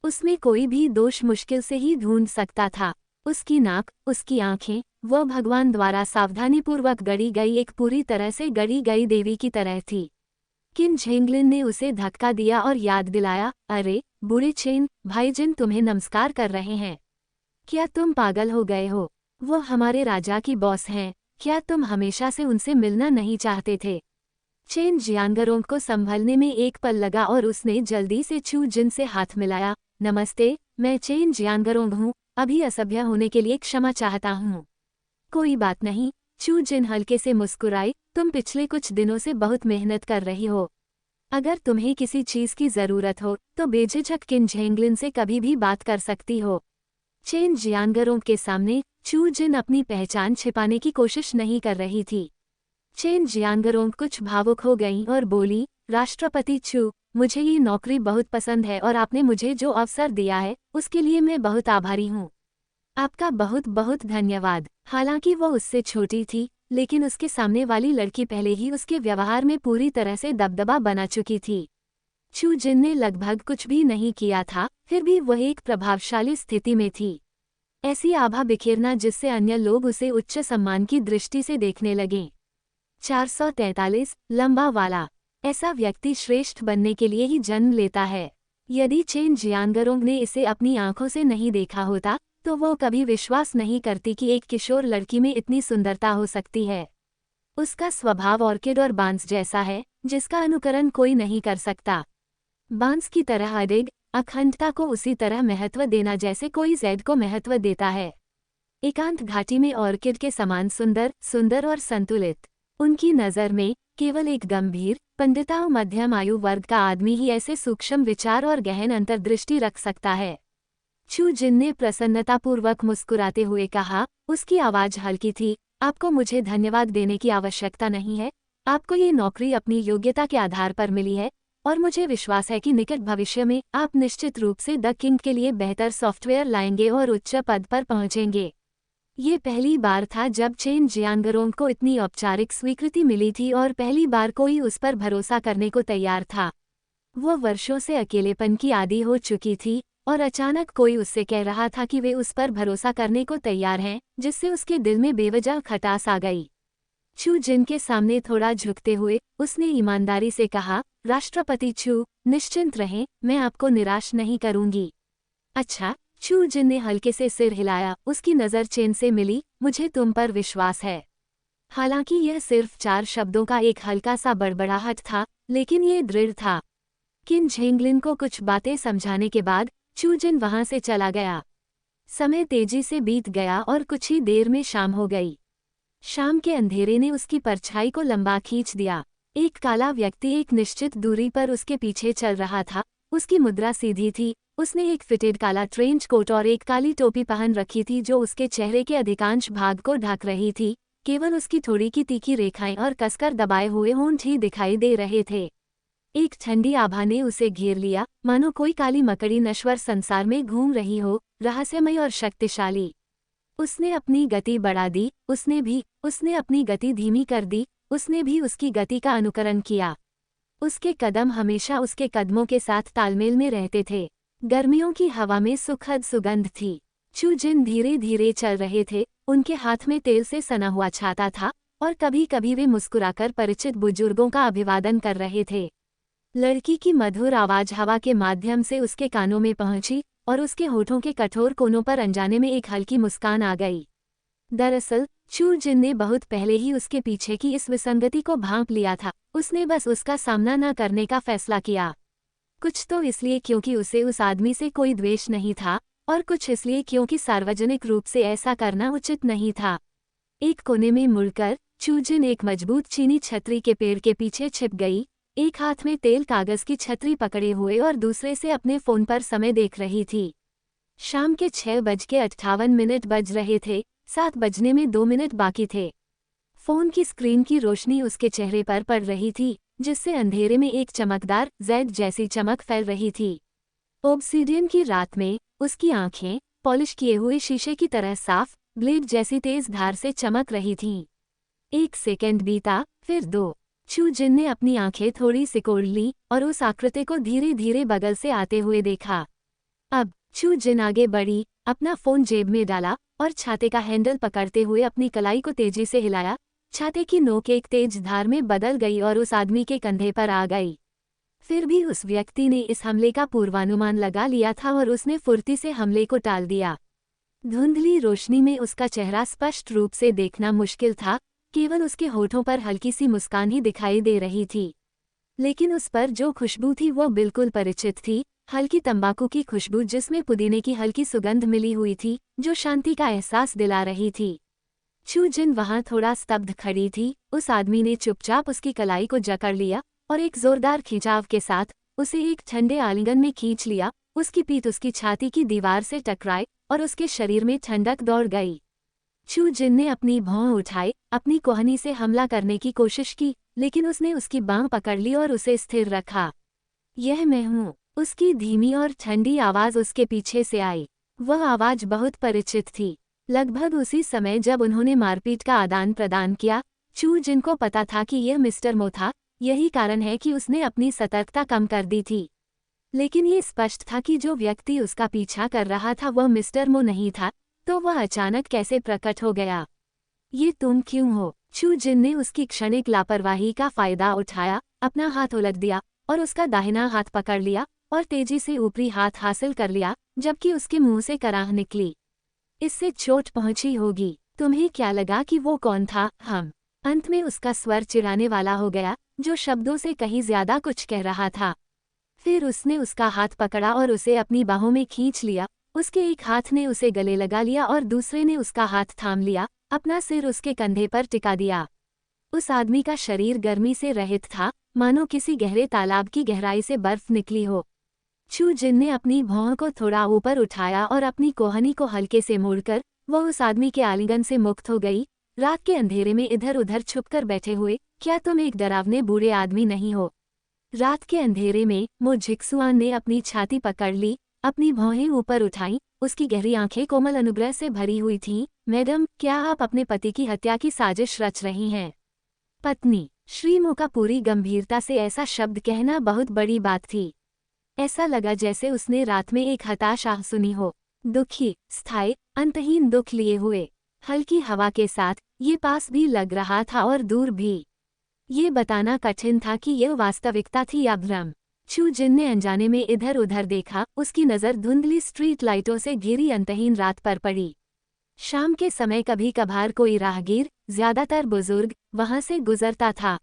उसमें कोई भी दोष मुश्किल से ही ढूंढ सकता था। उसकी नाक, उसकी आंखें, वह भगवान द्वारा सावधानीपूर्वक गढ़ी गई एक पूरी तरह से गढ़ी गई देवी की तरह थी। किन झेंगलिन ने उसे धक्का दिया और याद दिलाया, अरे बूढ़े चेन, भाई जिन तुम्हें नमस्कार कर रहे हैं। क्या तुम पागल हो गए हो? वो हमारे राजा की बॉस हैं, क्या तुम हमेशा से उनसे मिलना नहीं चाहते थे? चेन जियांगरोंग को संभलने में एक पल लगा और उसने जल्दी से चू जिन से हाथ मिलाया। नमस्ते, मैं चेन जियांगरोंग हूँ, अभी असभ्य होने के लिए क्षमा चाहता हूँ। कोई बात नहीं, चू जिन हल्के से मुस्कुराई, तुम पिछले कुछ दिनों से बहुत मेहनत कर रही हो। अगर तुम्हें किसी चीज की जरूरत हो तो बेझिझक किन झेंगलिन से कभी भी बात कर सकती हो। चेन जियांगरोंग के सामने चू जिन अपनी पहचान छिपाने की कोशिश नहीं कर रही थी। चेन जियांगरोंग कुछ भावुक हो गईं और बोली, राष्ट्रपति चू, मुझे ये नौकरी बहुत पसंद है और आपने मुझे जो अवसर दिया है उसके लिए मैं बहुत आभारी हूँ। आपका बहुत बहुत धन्यवाद। हालांकि वो उससे छोटी थी, लेकिन उसके सामने वाली लड़की पहले ही उसके व्यवहार में पूरी तरह से दबदबा बना चुकी थी। चू जिन ने लगभग कुछ भी नहीं किया था, फिर भी वह एक प्रभावशाली स्थिति में थी। ऐसी आभा बिखेरना जिससे अन्य लोग उसे उच्च सम्मान की दृष्टि से देखने लगें। 443 लंबा वाला। ऐसा व्यक्ति श्रेष्ठ बनने के लिए ही जन्म लेता है। यदि चेन जियांगरोंग ने इसे अपनी आंखों से नहीं देखा होता तो वो कभी विश्वास नहीं करती कि एक किशोर लड़की में इतनी सुंदरता हो सकती है। उसका स्वभाव ऑर्किड और बांस जैसा है, जिसका अनुकरण कोई नहीं कर सकता। बांस की तरह अडिग, अखंडता को उसी तरह महत्व देना जैसे कोई जेड को महत्व देता है। एकांत घाटी में ऑर्किड के समान सुंदर और संतुलित। उनकी नज़र में केवल एक गंभीर, पंडिता मध्यम आयु वर्ग का आदमी ही ऐसे सूक्ष्म विचार और गहन अंतर्दृष्टि रख सकता है। चू जिन ने प्रसन्नतापूर्वक मुस्कुराते हुए कहा, उसकी आवाज हल्की थी, आपको मुझे धन्यवाद देने की आवश्यकता नहीं है। आपको ये नौकरी अपनी योग्यता के आधार पर मिली है और मुझे विश्वास है कि निकट भविष्य में आप निश्चित रूप से द किंग के लिए बेहतर सॉफ्टवेयर लाएंगे और उच्च पद पर पहुंचेंगे। ये पहली बार था जब चेन जियांगरोंग को इतनी औपचारिक स्वीकृति मिली थी और पहली बार कोई उस पर भरोसा करने को तैयार था। वो वर्षों से अकेलेपन की आदी हो चुकी थी और अचानक कोई उससे कह रहा था कि वे उस पर भरोसा करने को तैयार हैं, जिससे उसके दिल में बेवजह खटास आ गई। चू जिन के सामने थोड़ा झुकते हुए उसने ईमानदारी से कहा, राष्ट्रपति चू, निश्चिंत रहें, मैं आपको निराश नहीं करूंगी। अच्छा, चू जिन ने हल्के से सिर हिलाया, उसकी नज़र चेन से मिली, मुझे तुम पर विश्वास है। हालांकि यह सिर्फ 4 शब्दों का एक हल्का सा बड़बड़ाहट था, लेकिन ये दृढ़ था। किन झेंगलिन को कुछ बातें समझाने के बाद चू जिन वहां से चला गया। समय तेजी से बीत गया और कुछ ही देर में शाम हो गई। शाम के अंधेरे ने उसकी परछाई को लंबा खींच दिया। एक काला व्यक्ति एक निश्चित दूरी पर उसके पीछे चल रहा था। उसकी मुद्रा सीधी थी। उसने एक फिटेड काला ट्रेंच कोट और एक काली टोपी पहन रखी थी जो उसके चेहरे के अधिकांश भाग को ढक रही थी। केवल उसकी थोड़ी की तीखी रेखाएं और कसकर दबाए हुए होंठ ही दिखाई दे रहे थे। एक ठंडी आभा ने उसे घेर लिया, मानो कोई काली मकड़ी नश्वर संसार में घूम रही हो, रहस्यमय और शक्तिशाली। उसने अपनी गति बढ़ा दी, उसने अपनी गति धीमी कर दी, उसने भी उसकी गति का अनुकरण किया। उसके कदम हमेशा उसके कदमों के साथ तालमेल में रहते थे। गर्मियों की हवा में सुखद सुगंध थी। चू जिन धीरे धीरे चल रहे थे, उनके हाथ में तेल से सना हुआ छाता था और कभी कभी वे मुस्कुराकर परिचित बुजुर्गों का अभिवादन कर रहे थे। लड़की की मधुर आवाज हवा के माध्यम से उसके कानों में पहुंची और उसके होठों के कठोर कोनों पर अनजाने में एक हल्की मुस्कान आ गई। दरअसल चू जिन ने बहुत पहले ही उसके पीछे की इस विसंगति को भांप लिया था। उसने बस उसका सामना न करने का फैसला किया। कुछ तो इसलिए क्योंकि उसे उस आदमी से कोई द्वेष नहीं था, और कुछ इसलिए क्योंकि सार्वजनिक रूप से ऐसा करना उचित नहीं था। एक कोने में मुड़कर चू जिन एक मजबूत चीनी छतरी के पेड़ के पीछे छिप गई। एक हाथ में तेल कागज की छतरी पकड़े हुए और दूसरे से अपने फोन पर समय देख रही थी। शाम के 6:58 बज रहे थे। 7 बजने में 2 मिनट बाकी थे। फोन की स्क्रीन की रोशनी उसके चेहरे पर पड़ रही थी, जिससे अंधेरे में एक चमकदार जेड जैसी चमक फैल रही थी। ओब्सिडियन की रात में उसकी आंखें पॉलिश किए हुए शीशे की तरह साफ, ब्लेड जैसी तेज धार से चमक रही थीं। 1 सेकंड बीता, फिर 2। चू जिन ने अपनी आंखें थोड़ी सिकोड़ ली और उस आकृति को धीरे धीरे बगल से आते हुए देखा। अब चू जिन आगे बढ़ी, अपना फोन जेब में डाला और छाते का हैंडल पकड़ते हुए अपनी कलाई को तेजी से हिलाया। छाते की नोक एक तेज धार में बदल गई और उस आदमी के कंधे पर आ गई। फिर भी उस व्यक्ति ने इस हमले का पूर्वानुमान लगा लिया था और उसने फुर्ती से हमले को टाल दिया। धुंधली रोशनी में उसका चेहरा स्पष्ट रूप से देखना मुश्किल था, केवल उसके होठों पर हल्की सी मुस्कान ही दिखाई दे रही थी। लेकिन उस पर जो खुशबू थी वो बिल्कुल परिचित थी, हल्की तंबाकू की खुशबू जिसमें पुदीने की हल्की सुगंध मिली हुई थी, जो शांति का एहसास दिला रही थी। चू जिन वहां थोड़ा स्तब्ध खड़ी थी। उस आदमी ने चुपचाप उसकी कलाई को जकड़ लिया और एक जोरदार खिंचाव के साथ उसे एक ठंडे आलिंगन में खींच लिया। उसकी पीठ उसकी छाती की दीवार से टकराई और उसके शरीर में ठंडक दौड़ गई। चू जिन ने अपनी भौं उठाई, अपनी कोहनी से हमला करने की कोशिश की, लेकिन उसने उसकी बांह पकड़ ली और उसे स्थिर रखा। यह मैं हूँ, उसकी धीमी और ठंडी आवाज उसके पीछे से आई। वह आवाज बहुत परिचित थी। लगभग उसी समय जब उन्होंने मारपीट का आदान प्रदान किया, चू जिन को पता था कि यह मिस्टर मो था। यही कारण है कि उसने अपनी सतर्कता कम कर दी थी। लेकिन ये स्पष्ट था कि जो व्यक्ति उसका पीछा कर रहा था वह मिस्टर मो नहीं था, तो वह अचानक कैसे प्रकट हो गया। ये तुम क्यों हो? चू जिन ने उसकी क्षणिक लापरवाही का फायदा उठाया, अपना हाथ उलट दिया और उसका दाहिना हाथ पकड़ लिया और तेजी से ऊपरी हाथ हासिल कर लिया, जबकि उसके मुंह से कराह निकली। इससे चोट पहुंची होगी। तुम्हें क्या लगा कि वो कौन था? हम। अंत में उसका स्वर चिढ़ाने वाला हो गया, जो शब्दों से कहीं ज्यादा कुछ कह रहा था। फिर उसने उसका हाथ पकड़ा और उसे अपनी बाहों में खींच लिया। उसके एक हाथ ने उसे गले लगा लिया और दूसरे ने उसका हाथ थाम लिया, अपना सिर उसके कंधे पर टिका दिया। उस आदमी का शरीर गर्मी से रहित था, मानो किसी गहरे तालाब की गहराई से बर्फ निकली हो। चू जिन ने अपनी भौं को थोड़ा ऊपर उठाया और अपनी कोहनी को हल्के से मोड़कर वह उस आदमी के आलिंगन से मुक्त हो गई। रात के अंधेरे में इधर उधर छुपकर बैठे हुए, क्या तुम एक डरावने बूढ़े आदमी नहीं हो? रात के अंधेरे में मो झिक्सुआन ने अपनी छाती पकड़ ली, अपनी भौहें ऊपर उठाईं। उसकी गहरी आंखें कोमल अनुग्रह से भरी हुई थीं। मैडम, क्या आप अपने पति की हत्या की साजिश रच रही हैं? पत्नी। श्री मो का पूरी गंभीरता से ऐसा शब्द कहना बहुत बड़ी बात थी। ऐसा लगा जैसे उसने रात में एक हताश आह सुनी हो, दुखी, स्थायी, अंतहीन दुख लिए हुए। हल्की हवा के साथ ये पास भी लग रहा था और दूर भी। ये बताना कठिन था कि यह वास्तविकता थी या भ्रम। चू जिन ने अनजाने में इधर उधर देखा। उसकी नज़र धुंधली स्ट्रीट लाइटों से घिरी अंतहीन रात पर पड़ी। शाम के समय कभी कभार कोई राहगीर, ज्यादातर बुजुर्ग, वहां से गुजरता था।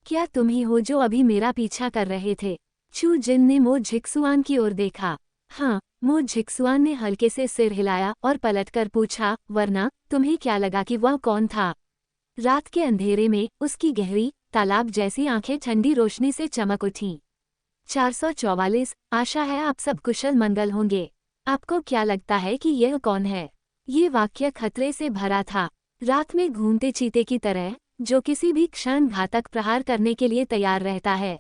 क्या तुम ही हो जो अभी मेरा पीछा कर रहे थे? चू जिन ने मो झिकसुआन की ओर देखा। हाँ, मो झिकसुआन ने हल्के से सिर हिलाया और पलटकर पूछा, वरना तुम्हें क्या लगा कि वह कौन था? रात के अंधेरे में उसकी गहरी, तालाब जैसी आंखें ठंडी रोशनी से चमक उठीं। 444, आशा है आप सब कुशल मंगल होंगे। आपको क्या लगता है कि यह कौन है? ये वाक्य खतरे से भरा था। रात में घूमते चीते की तरह, जो किसी भी क्षण घातक प्रहार करने के लिए तैयार रहता है।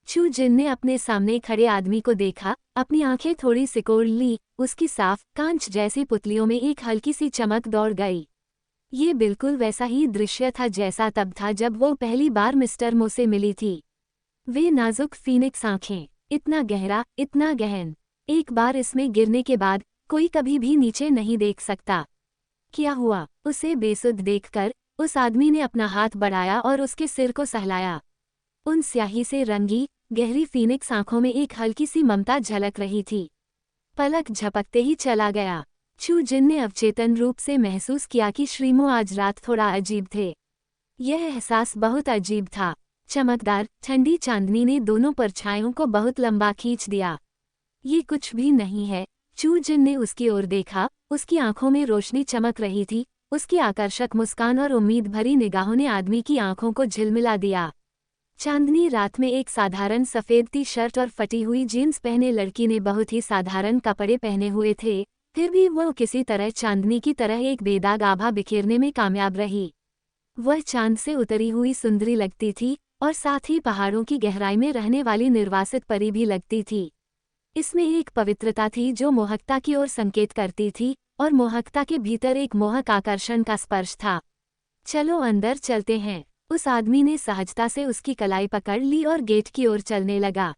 चू जिन ने अपने सामने खड़े आदमी को देखा, अपनी आंखें थोड़ी सिकोड़ ली, उसकी साफ, कांच जैसी पुतलियों में एक हल्की सी चमक दौड़ गई। ये बिल्कुल वैसा ही दृश्य था जैसा तब था जब वो पहली बार मिस्टर मो से मिली थी। वे नाजुक फीनिक्स आंखें, इतना गहरा, इतना गहन। एक बार इसमें गिरने के बाद कोई कभी भी नीचे नहीं देख सकता। क्या हुआ? उसे बेसुध देखकर उस आदमी ने अपना हाथ बढ़ाया और उसके सिर को सहलाया। उन स्याही से रंगी, गहरी फीनिक्स आंखों में एक हल्की सी ममता झलक रही थी। पलक झपकते ही चला गया। चू जिन ने अवचेतन रूप से महसूस किया कि श्रीमो आज रात थोड़ा अजीब थे। यह एहसास बहुत अजीब था। चमकदार, ठंडी चांदनी ने दोनों परछाइयों को बहुत लंबा खींच दिया। ये कुछ भी नहीं है। चू जिन ने उसकी ओर देखा, उसकी आंखों में रोशनी चमक रही थी, उसकी आकर्षक मुस्कान और उम्मीद भरी निगाहों ने आदमी की आंखों को झिलमिला दिया। चांदनी रात में एक साधारण सफेद टी शर्ट और फटी हुई जीन्स पहने लड़की ने बहुत ही साधारण कपड़े पहने हुए थे, फिर भी वह किसी तरह चांदनी की तरह एक बेदाग आभा बिखेरने में कामयाब रही। वह चांद से उतरी हुई सुंदरी लगती थी और साथ ही पहाड़ों की गहराई में रहने वाली निर्वासित परी भी लगती थी। इसमें एक पवित्रता थी जो मोहकता की ओर संकेत करती थी, और मोहकता के भीतर एक मोहक आकर्षण का स्पर्श था। चलो अंदर चलते हैं। उस आदमी ने सहजता से उसकी कलाई पकड़ ली और गेट की ओर चलने लगा।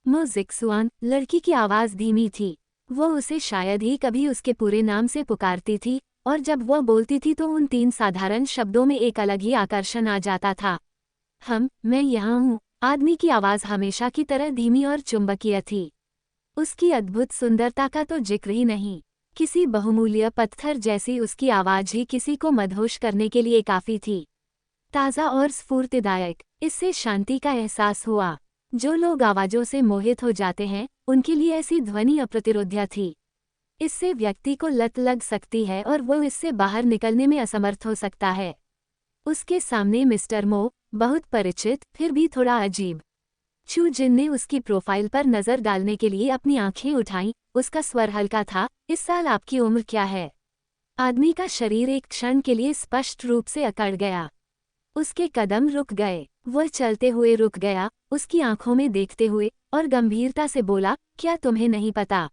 मो झिकसुआन, लड़की की आवाज़ धीमी थी। वो उसे शायद ही कभी उसके पूरे नाम से पुकारती थी, और जब वह बोलती थी तो उन 3 साधारण शब्दों में एक अलग ही आकर्षण आ जाता था। मैं यहाँ हूँ। आदमी की आवाज़ हमेशा की तरह धीमी और चुंबकीय थी। उसकी अद्भुत सुंदरता का तो जिक्र ही नहीं। किसी बहुमूल्य पत्थर जैसी उसकी आवाज़ ही किसी को मदहोश करने के लिए काफ़ी थी। ताज़ा और स्फूर्तिदायक, इससे शांति का एहसास हुआ। जो लोग आवाज़ों से मोहित हो जाते हैं, उनके लिए ऐसी ध्वनि अप्रतिरोध्य थी। इससे व्यक्ति को लत लग सकती है और वो इससे बाहर निकलने में असमर्थ हो सकता है। उसके सामने मिस्टर मो, बहुत परिचित, फिर भी थोड़ा अजीब। चू जिन ने उसकी प्रोफाइल पर नज़र डालने के लिए अपनी आंखें उठाईं, उसका स्वर हल्का था, इस साल आपकी उम्र क्या है? आदमी का शरीर एक क्षण के लिए स्पष्ट रूप से अकड़ गया। उसके कदम रुक गए। वह चलते हुए रुक गया, उसकी आंखों में देखते हुए, और गंभीरता से बोला, क्या तुम्हें नहीं पता?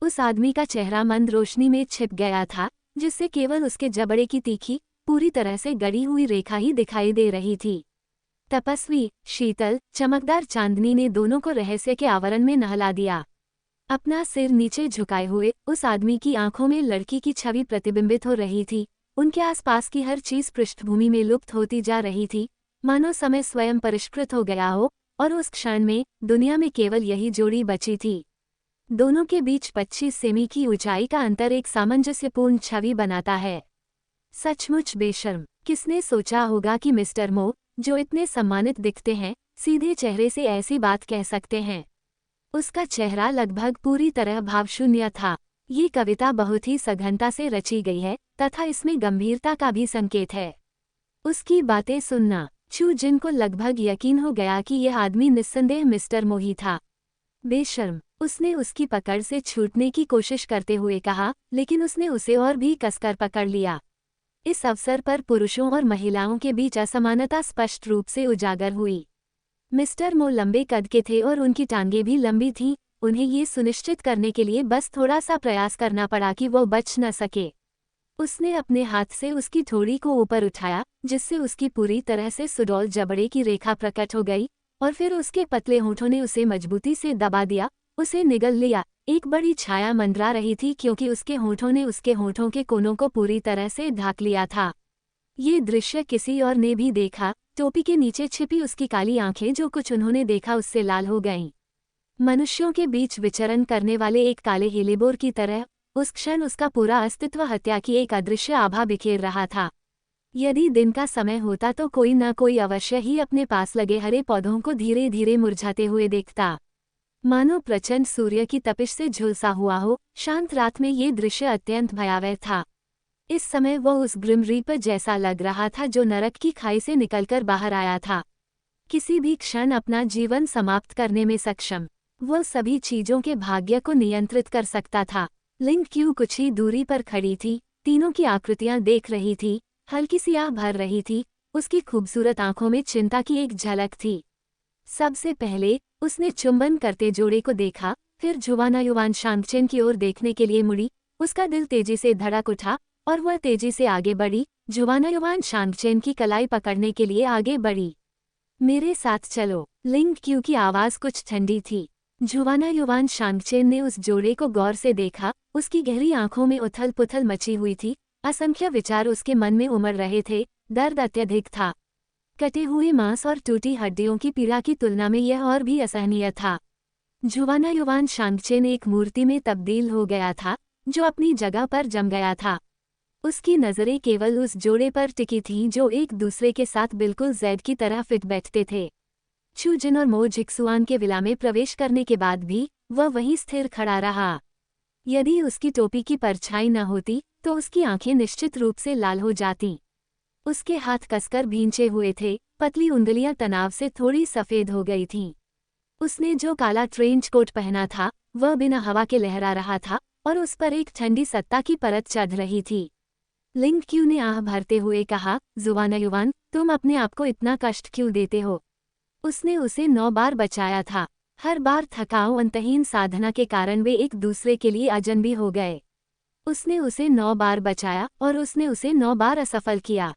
उस आदमी का चेहरा मंद रोशनी में छिप गया था, जिससे केवल उसके जबड़े की तीखी, पूरी तरह से गड़ी हुई रेखा ही दिखाई दे रही थी। तपस्वी, शीतल, चमकदार चांदनी ने दोनों को रहस्य के आवरण में नहला दिया। अपना सिर नीचे झुकाए हुए उस आदमी की आंखों में लड़की की छवि प्रतिबिंबित हो रही थी। उनके आसपास की हर चीज पृष्ठभूमि में लुप्त होती जा रही थी, मानो समय स्वयं परिष्कृत हो गया हो, और उस क्षण में दुनिया में केवल यही जोड़ी बची थी। दोनों के बीच 25 सेमी की ऊंचाई का अंतर एक सामंजस्यपूर्ण छवि बनाता है। सचमुच बेशर्म। किसने सोचा होगा कि मिस्टर मो, जो इतने सम्मानित दिखते हैं, सीधे चेहरे से ऐसी बात कह सकते हैं। उसका चेहरा लगभग पूरी तरह भावशून्य था। ये कविता बहुत ही सघनता से रची गई है, तथा इसमें गंभीरता का भी संकेत है। उसकी बातें सुनना, चू जिन को लगभग यकीन हो गया कि यह आदमी निस्संदेह मिस्टर मो ही था। बेशर्म, उसने उसकी पकड़ से छूटने की कोशिश करते हुए कहा, लेकिन उसने उसे और भी कसकर पकड़ लिया। इस अवसर पर पुरुषों और महिलाओं के बीच असमानता स्पष्ट रूप से उजागर हुई। मिस्टर मो लंबे कद के थे और उनकी टांगें भी लंबी थीं। उन्हें ये सुनिश्चित करने के लिए बस थोड़ा सा प्रयास करना पड़ा कि वो बच न सके। उसने अपने हाथ से उसकी ठोड़ी को ऊपर उठाया, जिससे उसकी पूरी तरह से सुडौल जबड़े की रेखा प्रकट हो गई, और फिर उसके पतले होठों ने उसे मजबूती से दबा दिया, उसे निगल लिया। एक बड़ी छाया मंडरा रही थी क्योंकि उसके होठों ने उसके होठों के कोनों को पूरी तरह से ढाक लिया था। ये दृश्य किसी और ने भी देखा। टोपी के नीचे छिपी उसकी काली आंखें जो कुछ उन्होंने देखा उससे लाल हो गईं। मनुष्यों के बीच विचरण करने वाले एक काले हेलेबोर की तरह उस क्षण उसका पूरा अस्तित्व हत्या की एक अदृश्य आभा बिखेर रहा था। यदि दिन का समय होता तो कोई न कोई अवश्य ही अपने पास लगे हरे पौधों को धीरे धीरे मुरझाते हुए देखता, मानो प्रचंड सूर्य की तपिश से झुलसा हुआ हो। शांत रात में ये दृश्य अत्यंत भयावह था। इस समय वो उस ग्रिम रीपर जैसा लग रहा था जो नरक की खाई से निकलकर बाहर आया था, किसी भी क्षण अपना जीवन समाप्त करने में सक्षम। वो सभी चीजों के भाग्य को नियंत्रित कर सकता था। लिंग क्यू कुछ ही दूरी पर खड़ी थी, तीनों की आकृतियां देख रही थी। हल्की सी आह भर रही थी, उसकी खूबसूरत आंखों में चिंता की एक झलक थी। सबसे पहले उसने चुंबन करते जोड़े को देखा, फिर जुवाना युवान शांगचेन की ओर देखने के लिए मुड़ी। उसका दिल तेजी से धड़क उठा और वह तेजी से आगे बढ़ी। जुवाना युवान शांगचेन की कलाई पकड़ने के लिए आगे बढ़ी। मेरे साथ चलो। लिंग क्यू की आवाज कुछ ठंडी थी। जुवाना युवान शांगचेन ने उस जोड़े को गौर से देखा। उसकी गहरी आंखों में उथल पुथल मची हुई थी, असंख्य विचार उसके मन में उमड़ रहे थे। दर्द अत्यधिक था। कटे हुए मांस और टूटी हड्डियों की पीड़ा की तुलना में यह और भी असहनीय था। जुवाना युवान शांगचेन एक मूर्ति में तब्दील हो गया था, जो अपनी जगह पर जम गया था। उसकी नज़रें केवल उस जोड़े पर टिकी थीं जो एक दूसरे के साथ बिल्कुल जैड की तरह फिट बैठते थे। चू जिन और मो जिक्सुआन के विला में प्रवेश करने के बाद भी वह वहीं स्थिर खड़ा रहा। यदि उसकी टोपी की परछाई न होती तो उसकी आंखें निश्चित रूप से लाल हो जातीं। उसके हाथ कसकर भींचे हुए थे, पतली उंगलियां तनाव से थोड़ी सफ़ेद हो गई थीं। उसने जो काला ट्रेंच कोट पहना था वह बिना हवा के लहरा रहा था और उस पर एक ठंडी सत्ता की परत चढ़ रही थी। लिंग क्यू ने आह भरते हुए कहा, जुवाना युवान, तुम अपने आप को इतना कष्ट क्यों देते हो? उसने उसे 9 बार बचाया था। हर बार थकाऊ अंतहीन साधना के कारण वे एक दूसरे के लिए अजनबी हो गए। उसने उसे 9 बार बचाया और उसने उसे 9 बार असफल किया।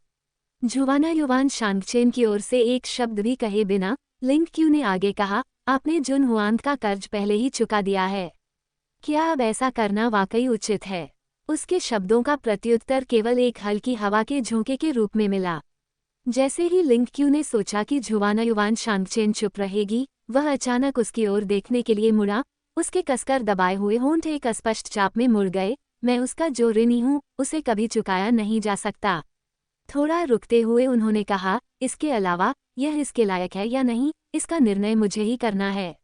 जुवाना युवान शांगचेन की ओर से एक शब्द भी कहे बिना लिंग क्यू ने आगे कहा, आपने जुन हुआंग का कर्ज पहले ही चुका दिया है। क्या अब ऐसा करना वाकई उचित है? उसके शब्दों का प्रत्युत्तर केवल एक हल्की हवा के झोंके के रूप में मिला। जैसे ही लिंग क्यू ने सोचा कि जुवाना युवान शांगचेन चुप रहेगी, वह अचानक उसकी ओर देखने के लिए मुड़ा। उसके कसकर दबाए हुए होंठ एक अस्पष्ट चाप में मुड़ गए। मैं उसका जो ऋणी हूँ, उसे कभी चुकाया नहीं जा सकता। थोड़ा रुकते हुए उन्होंने कहा, इसके अलावा यह इसके लायक है या नहीं, इसका निर्णय मुझे ही करना है।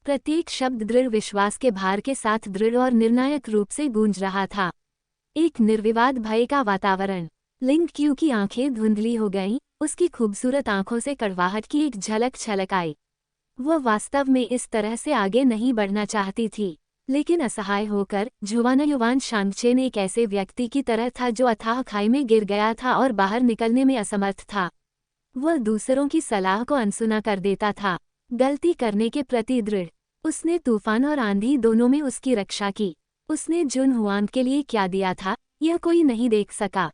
प्रत्येक शब्द दृढ़ विश्वास के भार के साथ दृढ़ और निर्णायक रूप से गूंज रहा था। एक निर्विवाद भय का वातावरण। लिंग क्यू की आंखें धुंधली हो गईं, उसकी खूबसूरत आंखों से कड़वाहट की एक झलक छलक आई। वह वास्तव में इस तरह से आगे नहीं बढ़ना चाहती थी, लेकिन असहाय होकर जुवाना युवान शांगचेन एक ऐसे व्यक्ति की तरह था जो अथाह खाई में गिर गया था और बाहर निकलने में असमर्थ था। वह दूसरों की सलाह को अनसुना कर देता था, गलती करने के प्रति दृढ़। उसने तूफान और आंधी दोनों में उसकी रक्षा की। उसने जुन हुआंग के लिए क्या दिया था, यह कोई नहीं देख सका।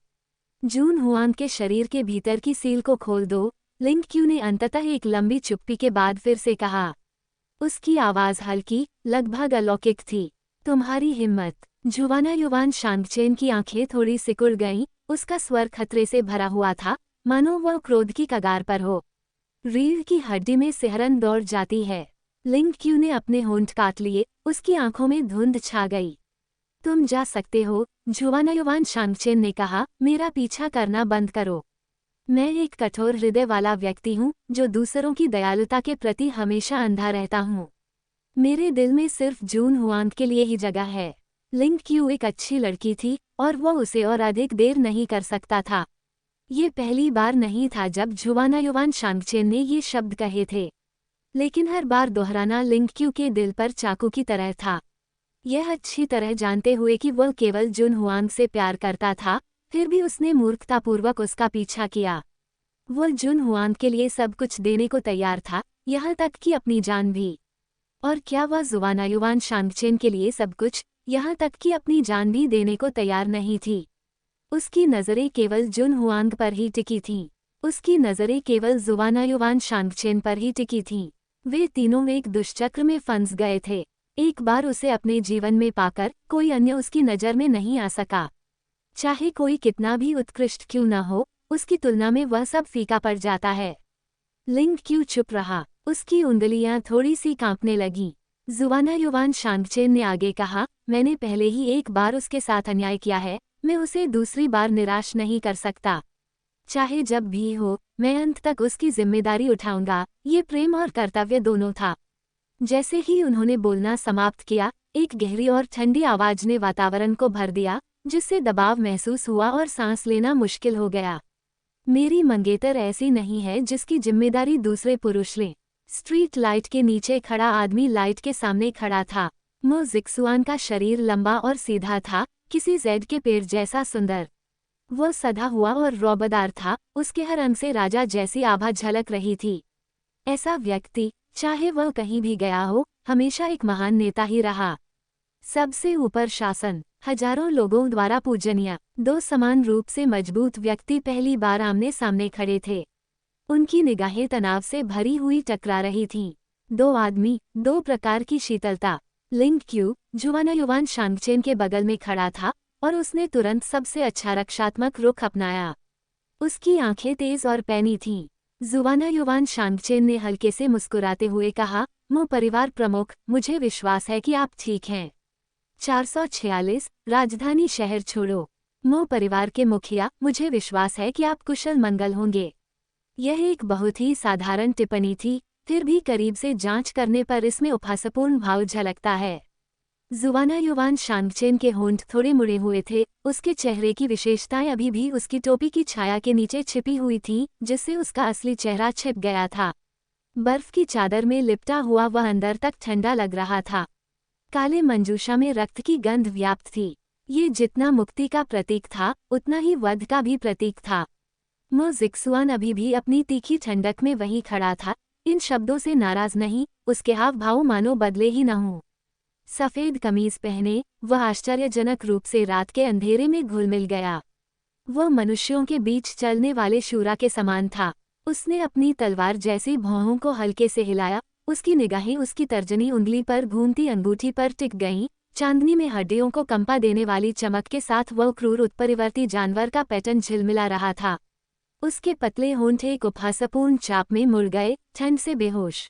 जून हुआंग के शरीर के भीतर की सील को खोल दो, लिंग क्यू ने अंततः एक लंबी चुप्पी के बाद फिर से कहा। उसकी आवाज हल्की, लगभग अलौकिक थी। तुम्हारी हिम्मत। जुवाना युवान शांगचेन की आंखें थोड़ी सिकुड़ गईं, उसका स्वर खतरे से भरा हुआ था, मानो वह क्रोध की कगार पर हो। रीढ़ की हड्डी में सिहरन दौड़ जाती है। लिंग क्यू ने अपने होंठ काट लिए, उसकी आंखों में धुंध छा गई। तुम जा सकते हो, जुवाना युवान शांगचेन ने कहा, मेरा पीछा करना बंद करो। मैं एक कठोर हृदय वाला व्यक्ति हूँ जो दूसरों की दयालुता के प्रति हमेशा अंधा रहता हूँ। मेरे दिल में सिर्फ जून हुआंग के लिए ही जगह है। लिंग क्यू एक अच्छी लड़की थी और वह उसे और अधिक देर नहीं कर सकता था। ये पहली बार नहीं था जब जुवाना युवान शांगचेन ने ये शब्द कहे थे, लेकिन हर बार दोहराना लिंग क्यू के दिल पर चाकू की तरह था। यह अच्छी तरह जानते हुए कि वह केवल जुन हुआंग से प्यार करता था, फिर भी उसने मूर्खतापूर्वक उसका पीछा किया। वह जुन हुआंग के लिए सब कुछ देने को तैयार था, यहाँ तक कि अपनी जान भी। और क्या वह जुवाना युवान शांगचेन के लिए सब कुछ, यहाँ तक कि अपनी जान भी देने को तैयार नहीं थी? उसकी नज़रें केवल जुन हुआंग पर ही टिकी थीं। उसकी नज़रें केवल जुवाना युवान शांगचेन पर ही टिकी थीं। वे तीनों एक दुष्चक्र में फंस गए थे। एक बार उसे अपने जीवन में पाकर कोई अन्य उसकी नज़र में नहीं आ सका। चाहे कोई कितना भी उत्कृष्ट क्यों न हो, उसकी तुलना में वह सब फीका पड़ जाता है। लिंग क्यू चुप रहा, उसकी उंगलियां थोड़ी सी कांपने लगीं। जुवाना युवान शांगचेन ने आगे कहा, मैंने पहले ही एक बार उसके साथ अन्याय किया है, मैं उसे दूसरी बार निराश नहीं कर सकता। चाहे जब भी हो, मैं अंत तक उसकी जिम्मेदारी उठाऊंगा। ये प्रेम और कर्तव्य दोनों था। जैसे ही उन्होंने बोलना समाप्त किया, एक गहरी और ठंडी आवाज ने वातावरण को भर दिया, जिससे दबाव महसूस हुआ और सांस लेना मुश्किल हो गया। मेरी मंगेतर ऐसी नहीं है जिसकी जिम्मेदारी दूसरे पुरुष लें। स्ट्रीट लाइट के नीचे खड़ा आदमी लाइट के सामने खड़ा था। मो जिक्सुआन का शरीर लंबा और सीधा था, किसी जेड के पेड़ जैसा सुंदर। वह सधा हुआ और रौबदार था, उसके हर अंग से राजा जैसी आभा झलक रही थी। ऐसा व्यक्ति, चाहे वह कहीं भी गया हो, हमेशा एक महान नेता ही रहा। सबसे ऊपर शासन, हजारों लोगों द्वारा पूजनीय, दो समान रूप से मजबूत व्यक्ति पहली बार आमने सामने खड़े थे। उनकी निगाहें तनाव से भरी हुई टकरा रही थीं। दो आदमी, दो प्रकार की शीतलता। लिंग क्यू, जुवाना युवान शांगचेन के बगल में खड़ा था और उसने तुरंत सबसे अच्छा रक्षात्मक रुख अपनाया। उसकी आंखें तेज और पैनी थीं। जुवाना युवान शांगचेन ने हल्के से मुस्कुराते हुए कहा, मो परिवार प्रमुख, मुझे विश्वास है कि आप ठीक हैं। 446, राजधानी शहर छोड़ो। मो परिवार के मुखिया, मुझे विश्वास है कि आप कुशल मंगल होंगे। यह एक बहुत ही साधारण टिप्पणी थी, फिर भी करीब से जांच करने पर इसमें उपहासपूर्ण भाव झलकता है। जुवाना युवान शांगचेन के होंठ थोड़े मुड़े हुए थे, उसके चेहरे की विशेषताएं अभी भी उसकी टोपी की छाया के नीचे छिपी हुई थीं, जिससे उसका असली चेहरा छिप गया था। बर्फ की चादर में लिपटा हुआ वह अंदर तक ठंडा लग रहा था। काले मंजूषा में रक्त की गंध व्याप्त थी। ये जितना मुक्ति का प्रतीक था, उतना ही वध का भी प्रतीक था। मो जिक्सुआन अभी भी अपनी तीखी ठंडक में वहीं खड़ा था, इन शब्दों से नाराज नहीं, उसके हाव भाव मानो बदले ही न हों। सफ़ेद कमीज पहने, वह आश्चर्यजनक रूप से रात के अंधेरे में घुल मिल गया। वह मनुष्यों के बीच चलने वाले शूरा के समान था। उसने अपनी तलवार जैसी भौहों को हल्के से हिलाया, उसकी निगाहें उसकी तर्जनी उंगली पर घूमती अंगूठी पर टिक गईं। चांदनी में हड्डियों को कंपा देने वाली चमक के साथ वह क्रूर उत्परिवर्ती जानवर का पैटर्न झिलमिला रहा था। उसके पतले होंठ एक उपहासपूर्ण चाप में मुड़ गए, ठंड से बेहोश।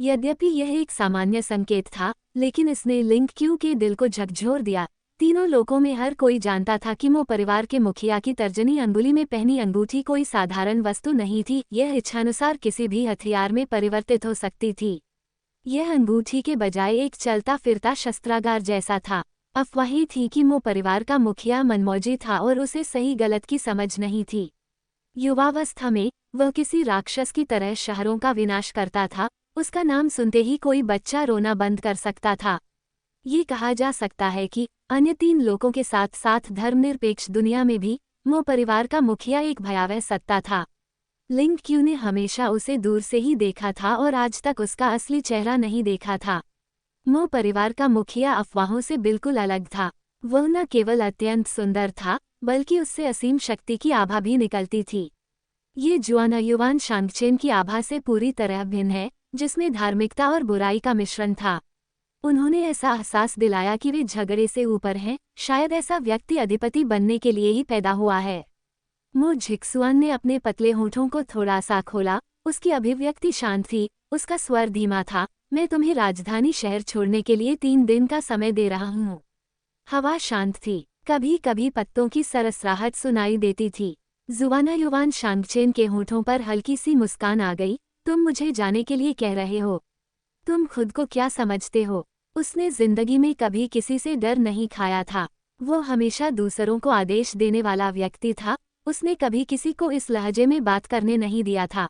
यद्यपि यह एक सामान्य संकेत था, लेकिन इसने लिंग क्यू के दिल को झकझोर दिया। तीनों लोगों में हर कोई जानता था कि मो परिवार के मुखिया की तर्जनी अंगुली में पहनी अंगूठी कोई साधारण वस्तु नहीं थी, यह इच्छानुसार किसी भी हथियार में परिवर्तित हो सकती थी। यह अंगूठी के बजाय एक चलता फिरता शस्त्रागार जैसा था। अफवाही थी कि मो परिवार का मुखिया मनमौजी था और उसे सही गलत की समझ नहीं थी। युवावस्था में वह किसी राक्षस की तरह शहरों का विनाश करता था। उसका नाम सुनते ही कोई बच्चा रोना बंद कर सकता था। ये कहा जा सकता है कि अन्य तीन लोगों के साथ साथ धर्मनिरपेक्ष दुनिया में भी मो परिवार का मुखिया एक भयावह सत्ता था। लिंग क्यू ने हमेशा उसे दूर से ही देखा था और आज तक उसका असली चेहरा नहीं देखा था। मो परिवार का मुखिया अफवाहों से बिल्कुल अलग था। वह न केवल अत्यंत सुंदर था, बल्कि उससे असीम शक्ति की आभा भी निकलती थी। ये जुआना युवान शांगचेन की आभा से पूरी तरह भिन्न है, जिसमें धार्मिकता और बुराई का मिश्रण था। उन्होंने ऐसा एहसास दिलाया कि वे झगड़े से ऊपर हैं, शायद ऐसा व्यक्ति अधिपति बनने के लिए ही पैदा हुआ है। मो जिक्सुआन ने अपने पतले होठों को थोड़ा सा खोला, उसकी अभिव्यक्ति शांत थी, उसका स्वर धीमा था। मैं तुम्हें राजधानी शहर छोड़ने के लिए 3 दिन का समय दे रहा हूँ। हवा शांत थी, कभी कभी पत्तों की सरसराहट सुनाई देती थी। जुवाना युवान शांगचेन के होठों पर हल्की सी मुस्कान आ गई। तुम मुझे जाने के लिए कह रहे हो? तुम खुद को क्या समझते हो? उसने जिंदगी में कभी किसी से डर नहीं खाया था। वो हमेशा दूसरों को आदेश देने वाला व्यक्ति था। उसने कभी किसी को इस लहजे में बात करने नहीं दिया था।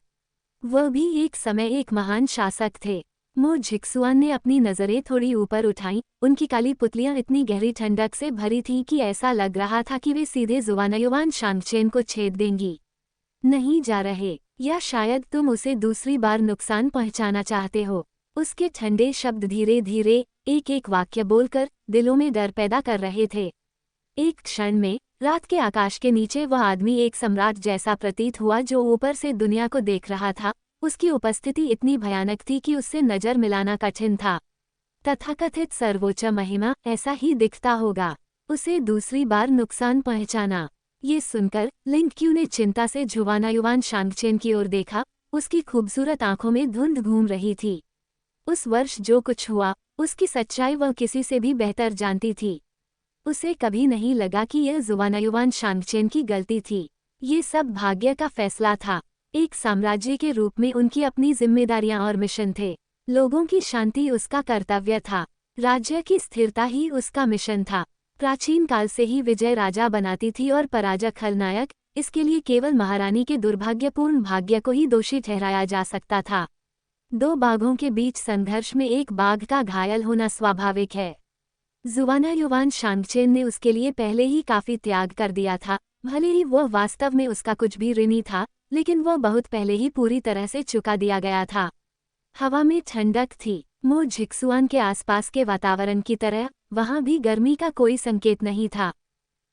वह भी एक समय एक महान शासक थे। मो जिक्सुआन ने अपनी नज़रें थोड़ी ऊपर उठाईं। उनकी काली पुतलियां इतनी गहरी ठंडक से भरी थीं कि ऐसा लग रहा था कि वे सीधे जुवाना युवान शांगचेन को छेद देंगी। नहीं जा रहे, या शायद तुम उसे दूसरी बार नुकसान पहुंचाना चाहते हो। उसके ठंडे शब्द धीरे धीरे एक एक वाक्य बोलकर दिलों में डर पैदा कर रहे थे। एक क्षण में रात के आकाश के नीचे वह आदमी एक सम्राट जैसा प्रतीत हुआ जो ऊपर से दुनिया को देख रहा था। उसकी उपस्थिति इतनी भयानक थी कि उससे नजर मिलाना कठिन था। तथाकथित सर्वोच्च महिमा ऐसा ही दिखता होगा, उसे दूसरी बार नुकसान पहुंचाना। ये सुनकर लिंग क्यू ने चिंता से जुवाना युवान शांगचेन की ओर देखा। उसकी खूबसूरत आंखों में धुंध घूम रही थी। उस वर्ष जो कुछ हुआ उसकी सच्चाई वह किसी से भी बेहतर जानती थी। उसे कभी नहीं लगा कि यह जुवानायुवान शांगचेन की गलती थी। ये सब भाग्य का फैसला था। एक साम्राज्य के रूप में उनकी अपनी जिम्मेदारियां और मिशन थे। लोगों की शांति उसका कर्तव्य था, राज्य की स्थिरता ही उसका मिशन था। प्राचीन काल से ही विजय राजा बनाती थी और पराजय खलनायक। इसके लिए केवल महारानी के दुर्भाग्यपूर्ण भाग्य को ही दोषी ठहराया जा सकता था। दो बाघों के बीच संघर्ष में एक बाघ का घायल होना स्वाभाविक है। जुवानायुवान शांगचेन ने उसके लिए पहले ही काफी त्याग कर दिया था। भले ही वह वास्तव में उसका कुछ भी ऋणी था, लेकिन वह बहुत पहले ही पूरी तरह से चुका दिया गया था। हवा में ठंडक थी। मो झिक्सुआन के आसपास के वातावरण की तरह वहां भी गर्मी का कोई संकेत नहीं था।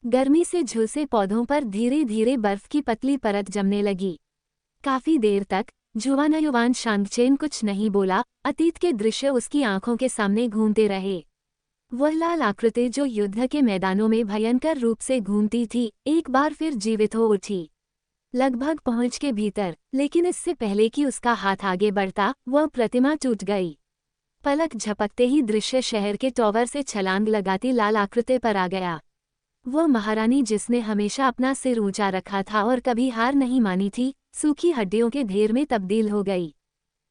गर्मी से झुलसे पौधों पर धीरे धीरे बर्फ की पतली परत जमने लगी। काफी देर तक जुवानायुवान शांगचेन कुछ नहीं बोला। अतीत के दृश्य उसकी आंखों के सामने घूमते रहे। वह लाल आकृति जो युद्ध के मैदानों में भयंकर रूप से घूमती थी, एक बार फिर जीवित हो उठी। लगभग पहुंच के भीतर, लेकिन इससे पहले कि उसका हाथ आगे बढ़ता, वह प्रतिमा टूट गई। पलक झपकते ही दृश्य शहर के टॉवर से छलांग लगाती लाल आकृति पर आ गया। वह महारानी जिसने हमेशा अपना सिर ऊंचा रखा था और कभी हार नहीं मानी थी, सूखी हड्डियों के ढेर में तब्दील हो गई।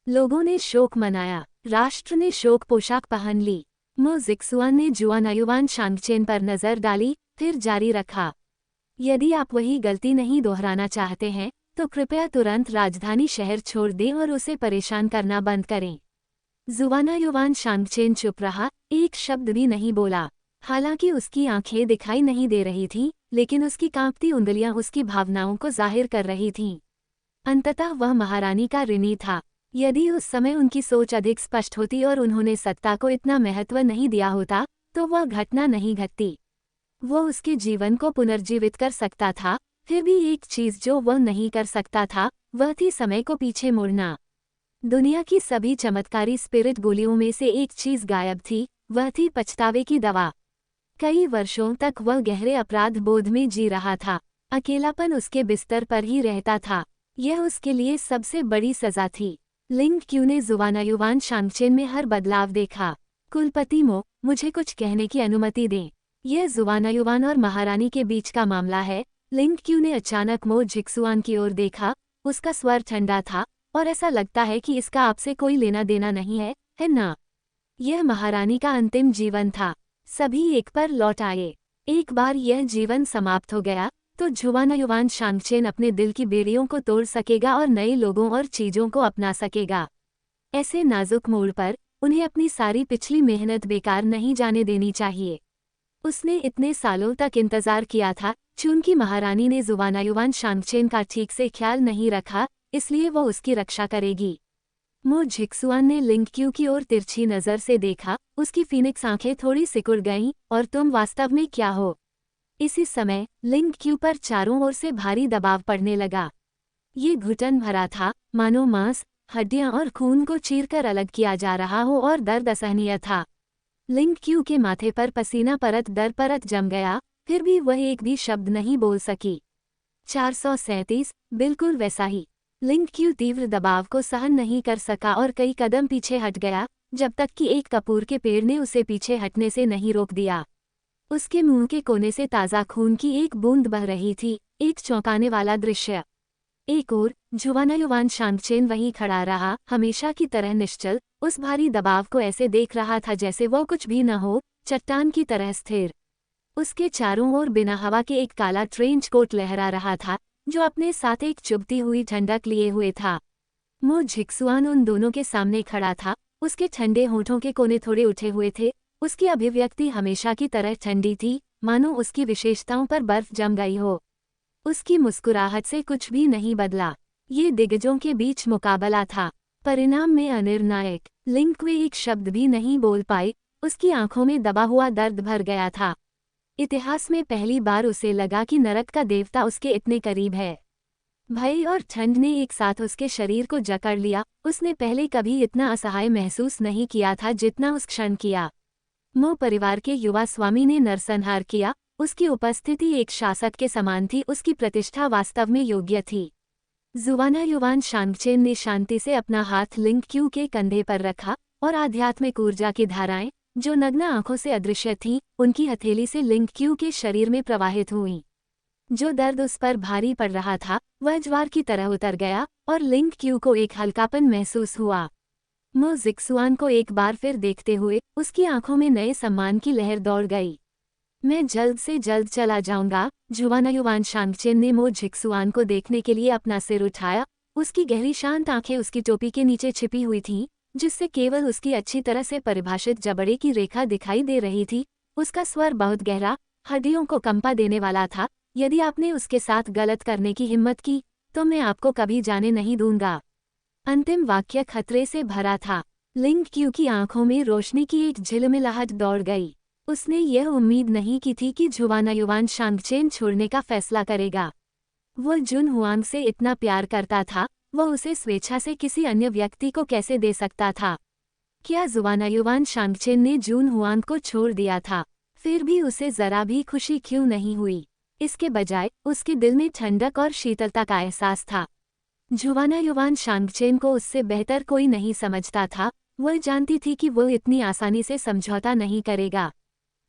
लोगों ने शोक मनाया, राष्ट्र ने शोक पोशाक पहन ली। मो झिक्सुआन ने जुवानायुवान शांगचेन पर नजर डाली, फिर जारी रखा, यदि आप वही गलती नहीं दोहराना चाहते हैं तो कृपया तुरंत राजधानी शहर छोड़ दें और उसे परेशान करना बंद करें। जुवानायुवान शांगचेन चुप रहा, एक शब्द भी नहीं बोला। हालांकि उसकी आंखें दिखाई नहीं दे रही थीं, लेकिन उसकी कांपती उंगलियां उसकी भावनाओं को जाहिर कर रही थीं। अंततः वह महारानी का ऋणी था। यदि उस समय उनकी सोच अधिक स्पष्ट होती और उन्होंने सत्ता को इतना महत्व नहीं दिया होता, तो वह घटना नहीं घटती। वह उसके जीवन को पुनर्जीवित कर सकता था। फिर भी एक चीज जो वह नहीं कर सकता था, वह थी समय को पीछे मोड़ना। दुनिया की सभी चमत्कारी स्पिरिट गोलियों में से एक चीज गायब थी, वह थी पछतावे की दवा। कई वर्षों तक वह गहरे अपराध बोध में जी रहा था। अकेलापन उसके बिस्तर पर ही रहता था। यह उसके लिए सबसे बड़ी सजा थी। लिंग क्यू ने जुवानायुवान शांगचेन में हर बदलाव देखा। कुलपति मो, मुझे कुछ कहने की अनुमति दें। यह जुवानायुवान और महारानी के बीच का मामला है। लिंग क्यू ने अचानक मो झिक्सुआन की ओर देखा। उसका स्वर ठंडा था, और ऐसा लगता है कि इसका आपसे कोई लेना देना नहीं है ना? यह महारानी का अंतिम जीवन था। सभी एक पर लौट आए। एक बार यह जीवन समाप्त हो गया तो जुवानायुवान शांगचेन अपने दिल की बेड़ियों को तोड़ सकेगा और नए लोगों और चीजों को अपना सकेगा। ऐसे नाजुक मोड़ पर उन्हें अपनी सारी पिछली मेहनत बेकार नहीं जाने देनी चाहिए। उसने इतने सालों तक इंतजार किया था। चूंकि महारानी ने जुवानायुवान शांगचेन का ठीक से ख्याल नहीं रखा, इसलिए वो उसकी रक्षा करेगी। मो झिक्सुआन ने लिंग क्यू की ओर तिरछी नजर से देखा। उसकी फीनिक्स आंखें थोड़ी सिकुड़ गईं। और तुम वास्तव में क्या हो? इसी समय लिंग क्यू पर चारों ओर से भारी दबाव पड़ने लगा। ये घुटन भरा था, मानो मांस, हड्डियां और खून को चीरकर अलग किया जा रहा हो, और दर्द असहनीय था। लिंग क्यू के माथे पर पसीना परत दर परत जम गया, फिर भी वह एक भी शब्द नहीं बोल सकी। 437, बिल्कुल वैसा ही। लिंग क्यू तीव्र दबाव को सहन नहीं कर सका और कई कदम पीछे हट गया, जब तक कि एक कपूर के पेड़ ने उसे पीछे हटने से नहीं रोक दिया। उसके मुंह के कोने से ताज़ा खून की एक बूंद बह रही थी, एक चौंकाने वाला दृश्य। एक और जुवानायुवान शांगचेन वहीं खड़ा रहा, हमेशा की तरह निश्चल, उस भारी दबाव को ऐसे देख रहा था जैसे वो कुछ भी न हो, चट्टान की तरह स्थिर। उसके चारों ओर बिना हवा के एक काला ट्रेंच कोट लहरा रहा था, जो अपने साथ एक चुभती हुई ठंडक लिए हुए था। मो झिक्सुआन उन दोनों के सामने खड़ा था। उसके ठंडे होठों के कोने थोड़े उठे हुए थे। उसकी अभिव्यक्ति हमेशा की तरह ठंडी थी, मानो उसकी विशेषताओं पर बर्फ जम गई हो। उसकी मुस्कुराहट से कुछ भी नहीं बदला। ये दिग्गजों के बीच मुकाबला था, परिणाम में अनिर्णायक। लिंग क्यू एक शब्द भी नहीं बोल पाई। उसकी आंखों में दबा हुआ दर्द भर गया था। इतिहास में पहली बार उसे लगा कि नरक का देवता उसके इतने करीब है। भय और ठंड ने एक साथ उसके शरीर को जकड़ लिया। उसने पहले कभी इतना असहाय महसूस नहीं किया था जितना उस क्षण किया। मो परिवार के युवा स्वामी ने नरसंहार किया। उसकी उपस्थिति एक शासक के समान थी। उसकी प्रतिष्ठा वास्तव में योग्य थी। जुवानायुवान शांगचेन ने शांति से अपना हाथ लिंग क्यू के कंधे पर रखा। और आध्यात्मिक ऊर्जा की धाराएं, जो नग्न आंखों से अदृश्य थीं, उनकी हथेली से लिंग क्यू के शरीर में प्रवाहित हुईं। जो दर्द उस पर भारी पड़ रहा था वह ज्वार की तरह उतर गया और लिंग क्यू को एक हल्कापन महसूस हुआ। मो जिक्सुआन को एक बार फिर देखते हुए उसकी आंखों में नए सम्मान की लहर दौड़ गई। मैं जल्द से जल्द चला जाऊंगा। जुवानायुवान शांगचेन ने मो जिक्सुआन को देखने के लिए अपना सिर उठाया। उसकी गहरी शांत आंखें उसकी टोपी के नीचे छिपी हुई थीं, जिससे केवल उसकी अच्छी तरह से परिभाषित जबड़े की रेखा दिखाई दे रही थी। उसका स्वर बहुत गहरा, हड्डियों को कंपा देने वाला था। यदि आपने उसके साथ गलत करने की हिम्मत की तो मैं आपको कभी जाने नहीं दूंगा। अंतिम वाक्य खतरे से भरा था। लिंग क्यू की आंखों में रोशनी की एक झिलमिलाहट दौड़ गई। उसने यह उम्मीद नहीं की थी कि जुवानायुवान शांगचेन छोड़ने का फैसला करेगा। वो जुन हुआंग से इतना प्यार करता था, वह उसे स्वेच्छा से किसी अन्य व्यक्ति को कैसे दे सकता था? क्या जुवानायुवान शांगचेन ने जून हुआंग को छोड़ दिया था? फिर भी उसे जरा भी खुशी क्यों नहीं हुई? इसके बजाय उसके दिल में ठंडक और शीतलता का एहसास था। जुवानायुवान शांगचेन को उससे बेहतर कोई नहीं समझता था। वह जानती थी कि वो इतनी आसानी से समझौता नहीं करेगा।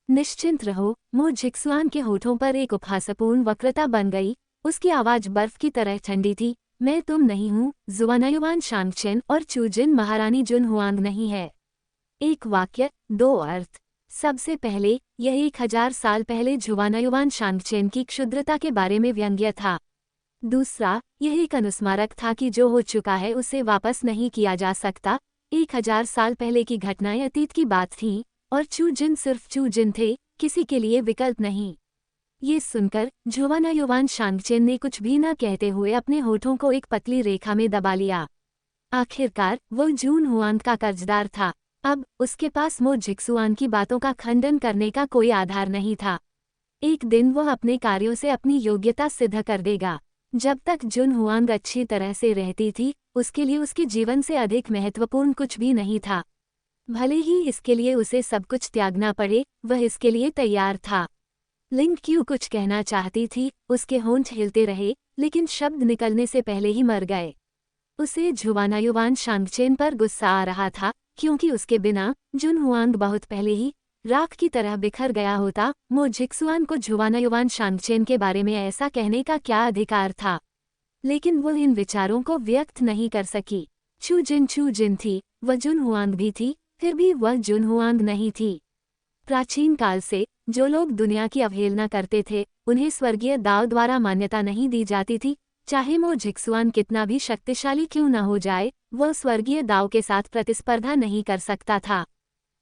निश्चिंत रहो। मो जिक्सुआन के होठों पर एक उपहासपूर्ण वक्रता बन गई। उसकी आवाज बर्फ की तरह ठंडी थी। मैं तुम नहीं हूँ, जुवानायुवान शांगचेन और चूजिन महारानी जुन हुआंग नहीं है। एक वाक्य, दो अर्थ। सबसे पहले, यह 1000 साल पहले जुवानायुवान शांगचेन की क्षुद्रता के बारे में व्यंग्य था। दूसरा, यह एक अनुस्मारक था कि जो हो चुका है उसे वापस नहीं किया जा सकता। 1000 साल पहले की घटनाएं अतीत की बात थीं, और चूजिन सिर्फ चूजिन थे, किसी के लिए विकल्प नहीं। ये सुनकर जुवानायुवान शांगचेन ने कुछ भी न कहते हुए अपने होठों को एक पतली रेखा में दबा लिया। आखिरकार वो जून हुआंग का कर्जदार था। अब उसके पास मो जिक्सुआन की बातों का खंडन करने का कोई आधार नहीं था। एक दिन वह अपने कार्यों से अपनी योग्यता सिद्ध कर देगा। जब तक जुन हुआंग अच्छी तरह से रहती थी, उसके लिए उसके जीवन से अधिक महत्वपूर्ण कुछ भी नहीं था। भले ही इसके लिए उसे सब कुछ त्यागना पड़े, वह इसके लिए तैयार था। लिंग क्यू कुछ कहना चाहती थी, उसके होंठ हिलते रहे, लेकिन शब्द निकलने से पहले ही मर गए। उसे जुवानायुवान शांगचेन पर गुस्सा आ रहा था, क्योंकि उसके बिना जुन हुआंग बहुत पहले ही राख की तरह बिखर गया होता। मो जिक्सुआन को जुवानायुवान शांगचेन के बारे में ऐसा कहने का क्या अधिकार था? लेकिन वो इन विचारों को व्यक्त नहीं कर सकी। चूजिन थी, वह जुन हुआंग भी थी, फिर भी वह जुन हुआंग नहीं थी। प्राचीन काल से जो लोग दुनिया की अवहेलना करते थे, उन्हें स्वर्गीय दाव द्वारा मान्यता नहीं दी जाती थी। चाहे मो जिक्सुआन कितना भी शक्तिशाली क्यों न हो जाए, वह स्वर्गीय दाव के साथ प्रतिस्पर्धा नहीं कर सकता था।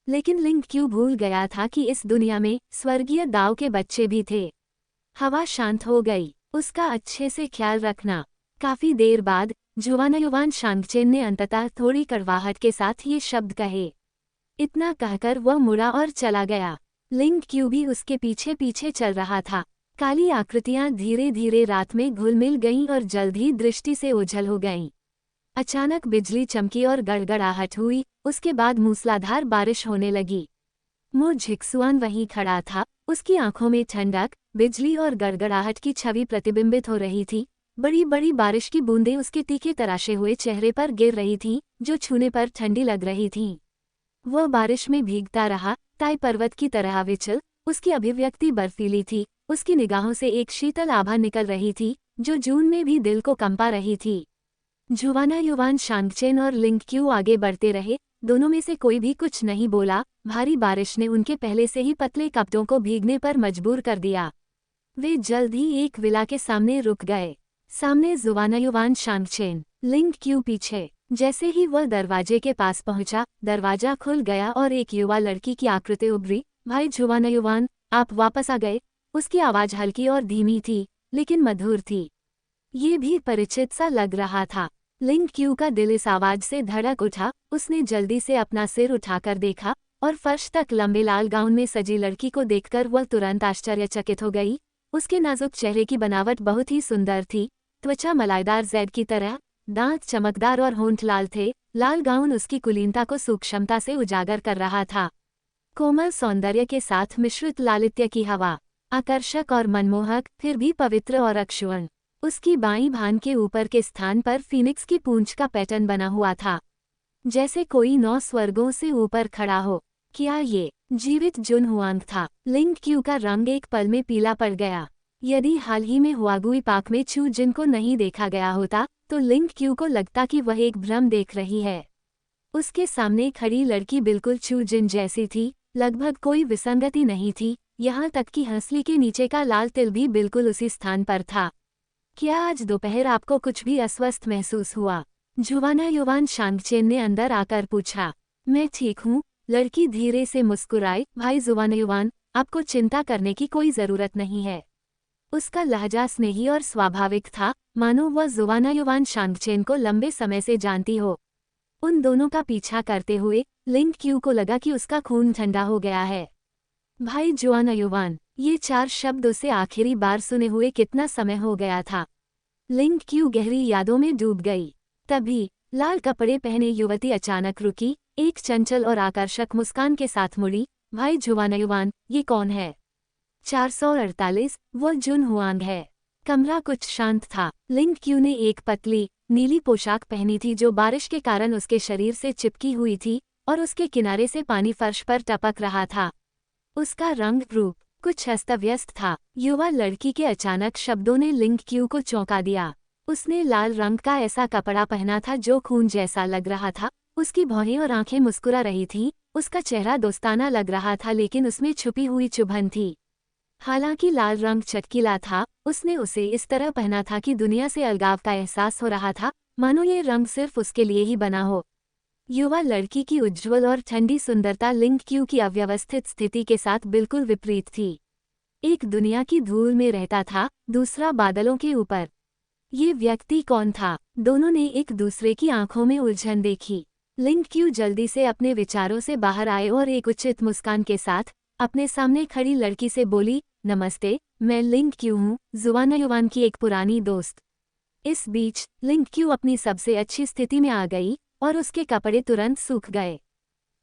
लेकिन लिंग क्यू भूल गया था कि इस दुनिया में स्वर्गीय दाव के बच्चे भी थे। हवा शांत हो गई। उसका अच्छे से ख्याल रखना। काफी देर बाद जुवानायुवान शांगचेन ने अंततः थोड़ी कड़वाहट के साथ ये शब्द कहे। इतना कहकर वह मुड़ा और चला गया। लिंग क्यू भी उसके पीछे पीछे चल रहा था। काली आकृतियां धीरे धीरे रात में घुल मिल गईं और जल्द ही दृष्टि से ओझल हो गईं। अचानक बिजली चमकी और गड़गड़ाहट हुई। उसके बाद मूसलाधार बारिश होने लगी। मो जिक्सुआन वहीं खड़ा था। उसकी आंखों में ठंडक, बिजली और गड़गड़ाहट की छवि प्रतिबिंबित हो रही थी। बड़ी बड़ी बारिश की बूंदें उसके तीखे तराशे हुए चेहरे पर गिर रही थीं, जो छूने पर ठंडी लग रही थीं। वह बारिश में भीगता रहा, ताई पर्वत की तरह विचल। उसकी अभिव्यक्ति बर्फीली थी। उसकी निगाहों से एक शीतल आभा निकल रही थी, जो जून में भी दिल को कंपा रही थी। जुवानायुवान शांगचेन और लिंग क्यू आगे बढ़ते रहे। दोनों में से कोई भी कुछ नहीं बोला। भारी बारिश ने उनके पहले से ही पतले कपड़ों को भीगने पर मजबूर कर दिया। वे जल्द ही एक विला के सामने रुक गए। सामने जुवानायुवान शांगचेन, लिंग क्यू पीछे। जैसे ही वह दरवाजे के पास पहुंचा, दरवाजा खुल गया और एक युवा लड़की की आकृति उभरी। भाई जुवानायुवान, आप वापस आ गए। उसकी आवाज हल्की और धीमी थी, लेकिन मधुर थी। ये भी परिचित सा लग रहा था। लिंग क्यू का दिल इस आवाज से धड़क उठा। उसने जल्दी से अपना सिर उठाकर देखा, और फर्श तक लंबे लाल गाउन में सजी लड़की को देखकर वह तुरंत आश्चर्यचकित हो गई। उसके नाजुक चेहरे की बनावट बहुत ही सुंदर थी। त्वचा मलाईदार जैड की तरह, दांत चमकदार और होंठ लाल थे। लाल गाउन उसकी कुलीनता को सूक्ष्मता से उजागर कर रहा था। कोमल सौंदर्य के साथ मिश्रित लालित्य की हवा, आकर्षक और मनमोहक, फिर भी पवित्र और अक्षुण्ण। उसकी बाईं भान के ऊपर के स्थान पर फीनिक्स की पूंछ का पैटर्न बना हुआ था। जैसे कोई 9 स्वर्गों से ऊपर खड़ा हो। क्या ये जीवित जुन हुआंग था? लिंग क्यू का रंग एक पल में पीला पड़ गया। यदि हाल ही में हुआगुई पार्क में चू जिन को नहीं देखा गया होता तो लिंग क्यू को लगता कि वह एक भ्रम देख रही है। उसके सामने खड़ी लड़की बिल्कुल चू जिन जैसी थी, लगभग कोई विसंगति नहीं थी, यहाँ तक कि हंसली के नीचे का लाल तिल भी बिल्कुल उसी स्थान पर था। क्या आज दोपहर आपको कुछ भी अस्वस्थ महसूस हुआ? जुवाना युवान शांगचेन ने अंदर आकर पूछा। मैं ठीक हूँ, लड़की धीरे से मुस्कुराई। भाई जुवाना युवान, आपको चिंता करने की कोई जरूरत नहीं है। उसका लहजा स्नेही और स्वाभाविक था, मानो वह जुवाना युवान शांगचेन को लंबे समय से जानती हो। उन दोनों का पीछा करते हुए लिंग क्यू को लगा कि उसका खून ठंडा हो गया है। भाई जुआना युवान, ये 4 शब्द उसे आखिरी बार सुने हुए कितना समय हो गया था। लिंग क्यू गहरी यादों में डूब गई। तभी लाल कपड़े पहने युवती अचानक रुकी, एक चंचल और आकर्षक मुस्कान के साथ मुड़ी। भाई जुआना युवान, ये कौन है? 448, वो जुन हुआंग है। कमरा कुछ शांत था। लिंग क्यू ने एक पतली नीली पोशाक पहनी थी जो बारिश के कारण उसके शरीर से चिपकी हुई थी और उसके किनारे से पानी फर्श पर टपक रहा था। उसका रंग रूप कुछ अस्त-व्यस्त था। युवा लड़की के अचानक शब्दों ने लिंग क्यू को चौंका दिया। उसने लाल रंग का ऐसा कपड़ा पहना था जो खून जैसा लग रहा था। उसकी भौहें और आंखें मुस्कुरा रही थीं। उसका चेहरा दोस्ताना लग रहा था लेकिन उसमें छुपी हुई चुभन थी। हालांकि लाल रंग चटकीला था, उसने उसे इस तरह पहना था कि दुनिया से अलगाव का एहसास हो रहा था, मानो ये रंग सिर्फ उसके लिए ही बना हो। युवा लड़की की उज्ज्वल और ठंडी सुंदरता लिंग क्यू की अव्यवस्थित स्थिति के साथ बिल्कुल विपरीत थी। एक दुनिया की धूल में रहता था, दूसरा बादलों के ऊपर। ये व्यक्ति कौन था? दोनों ने एक दूसरे की आंखों में उलझन देखी। लिंग क्यू जल्दी से अपने विचारों से बाहर आए और एक उचित मुस्कान के साथ अपने सामने खड़ी लड़की से बोली, नमस्ते, मैं लिंग क्यू हूँ, जुआना युवान की एक पुरानी दोस्त। इस बीच लिंग क्यू अपनी सबसे अच्छी स्थिति में आ गई और उसके कपड़े तुरंत सूख गए।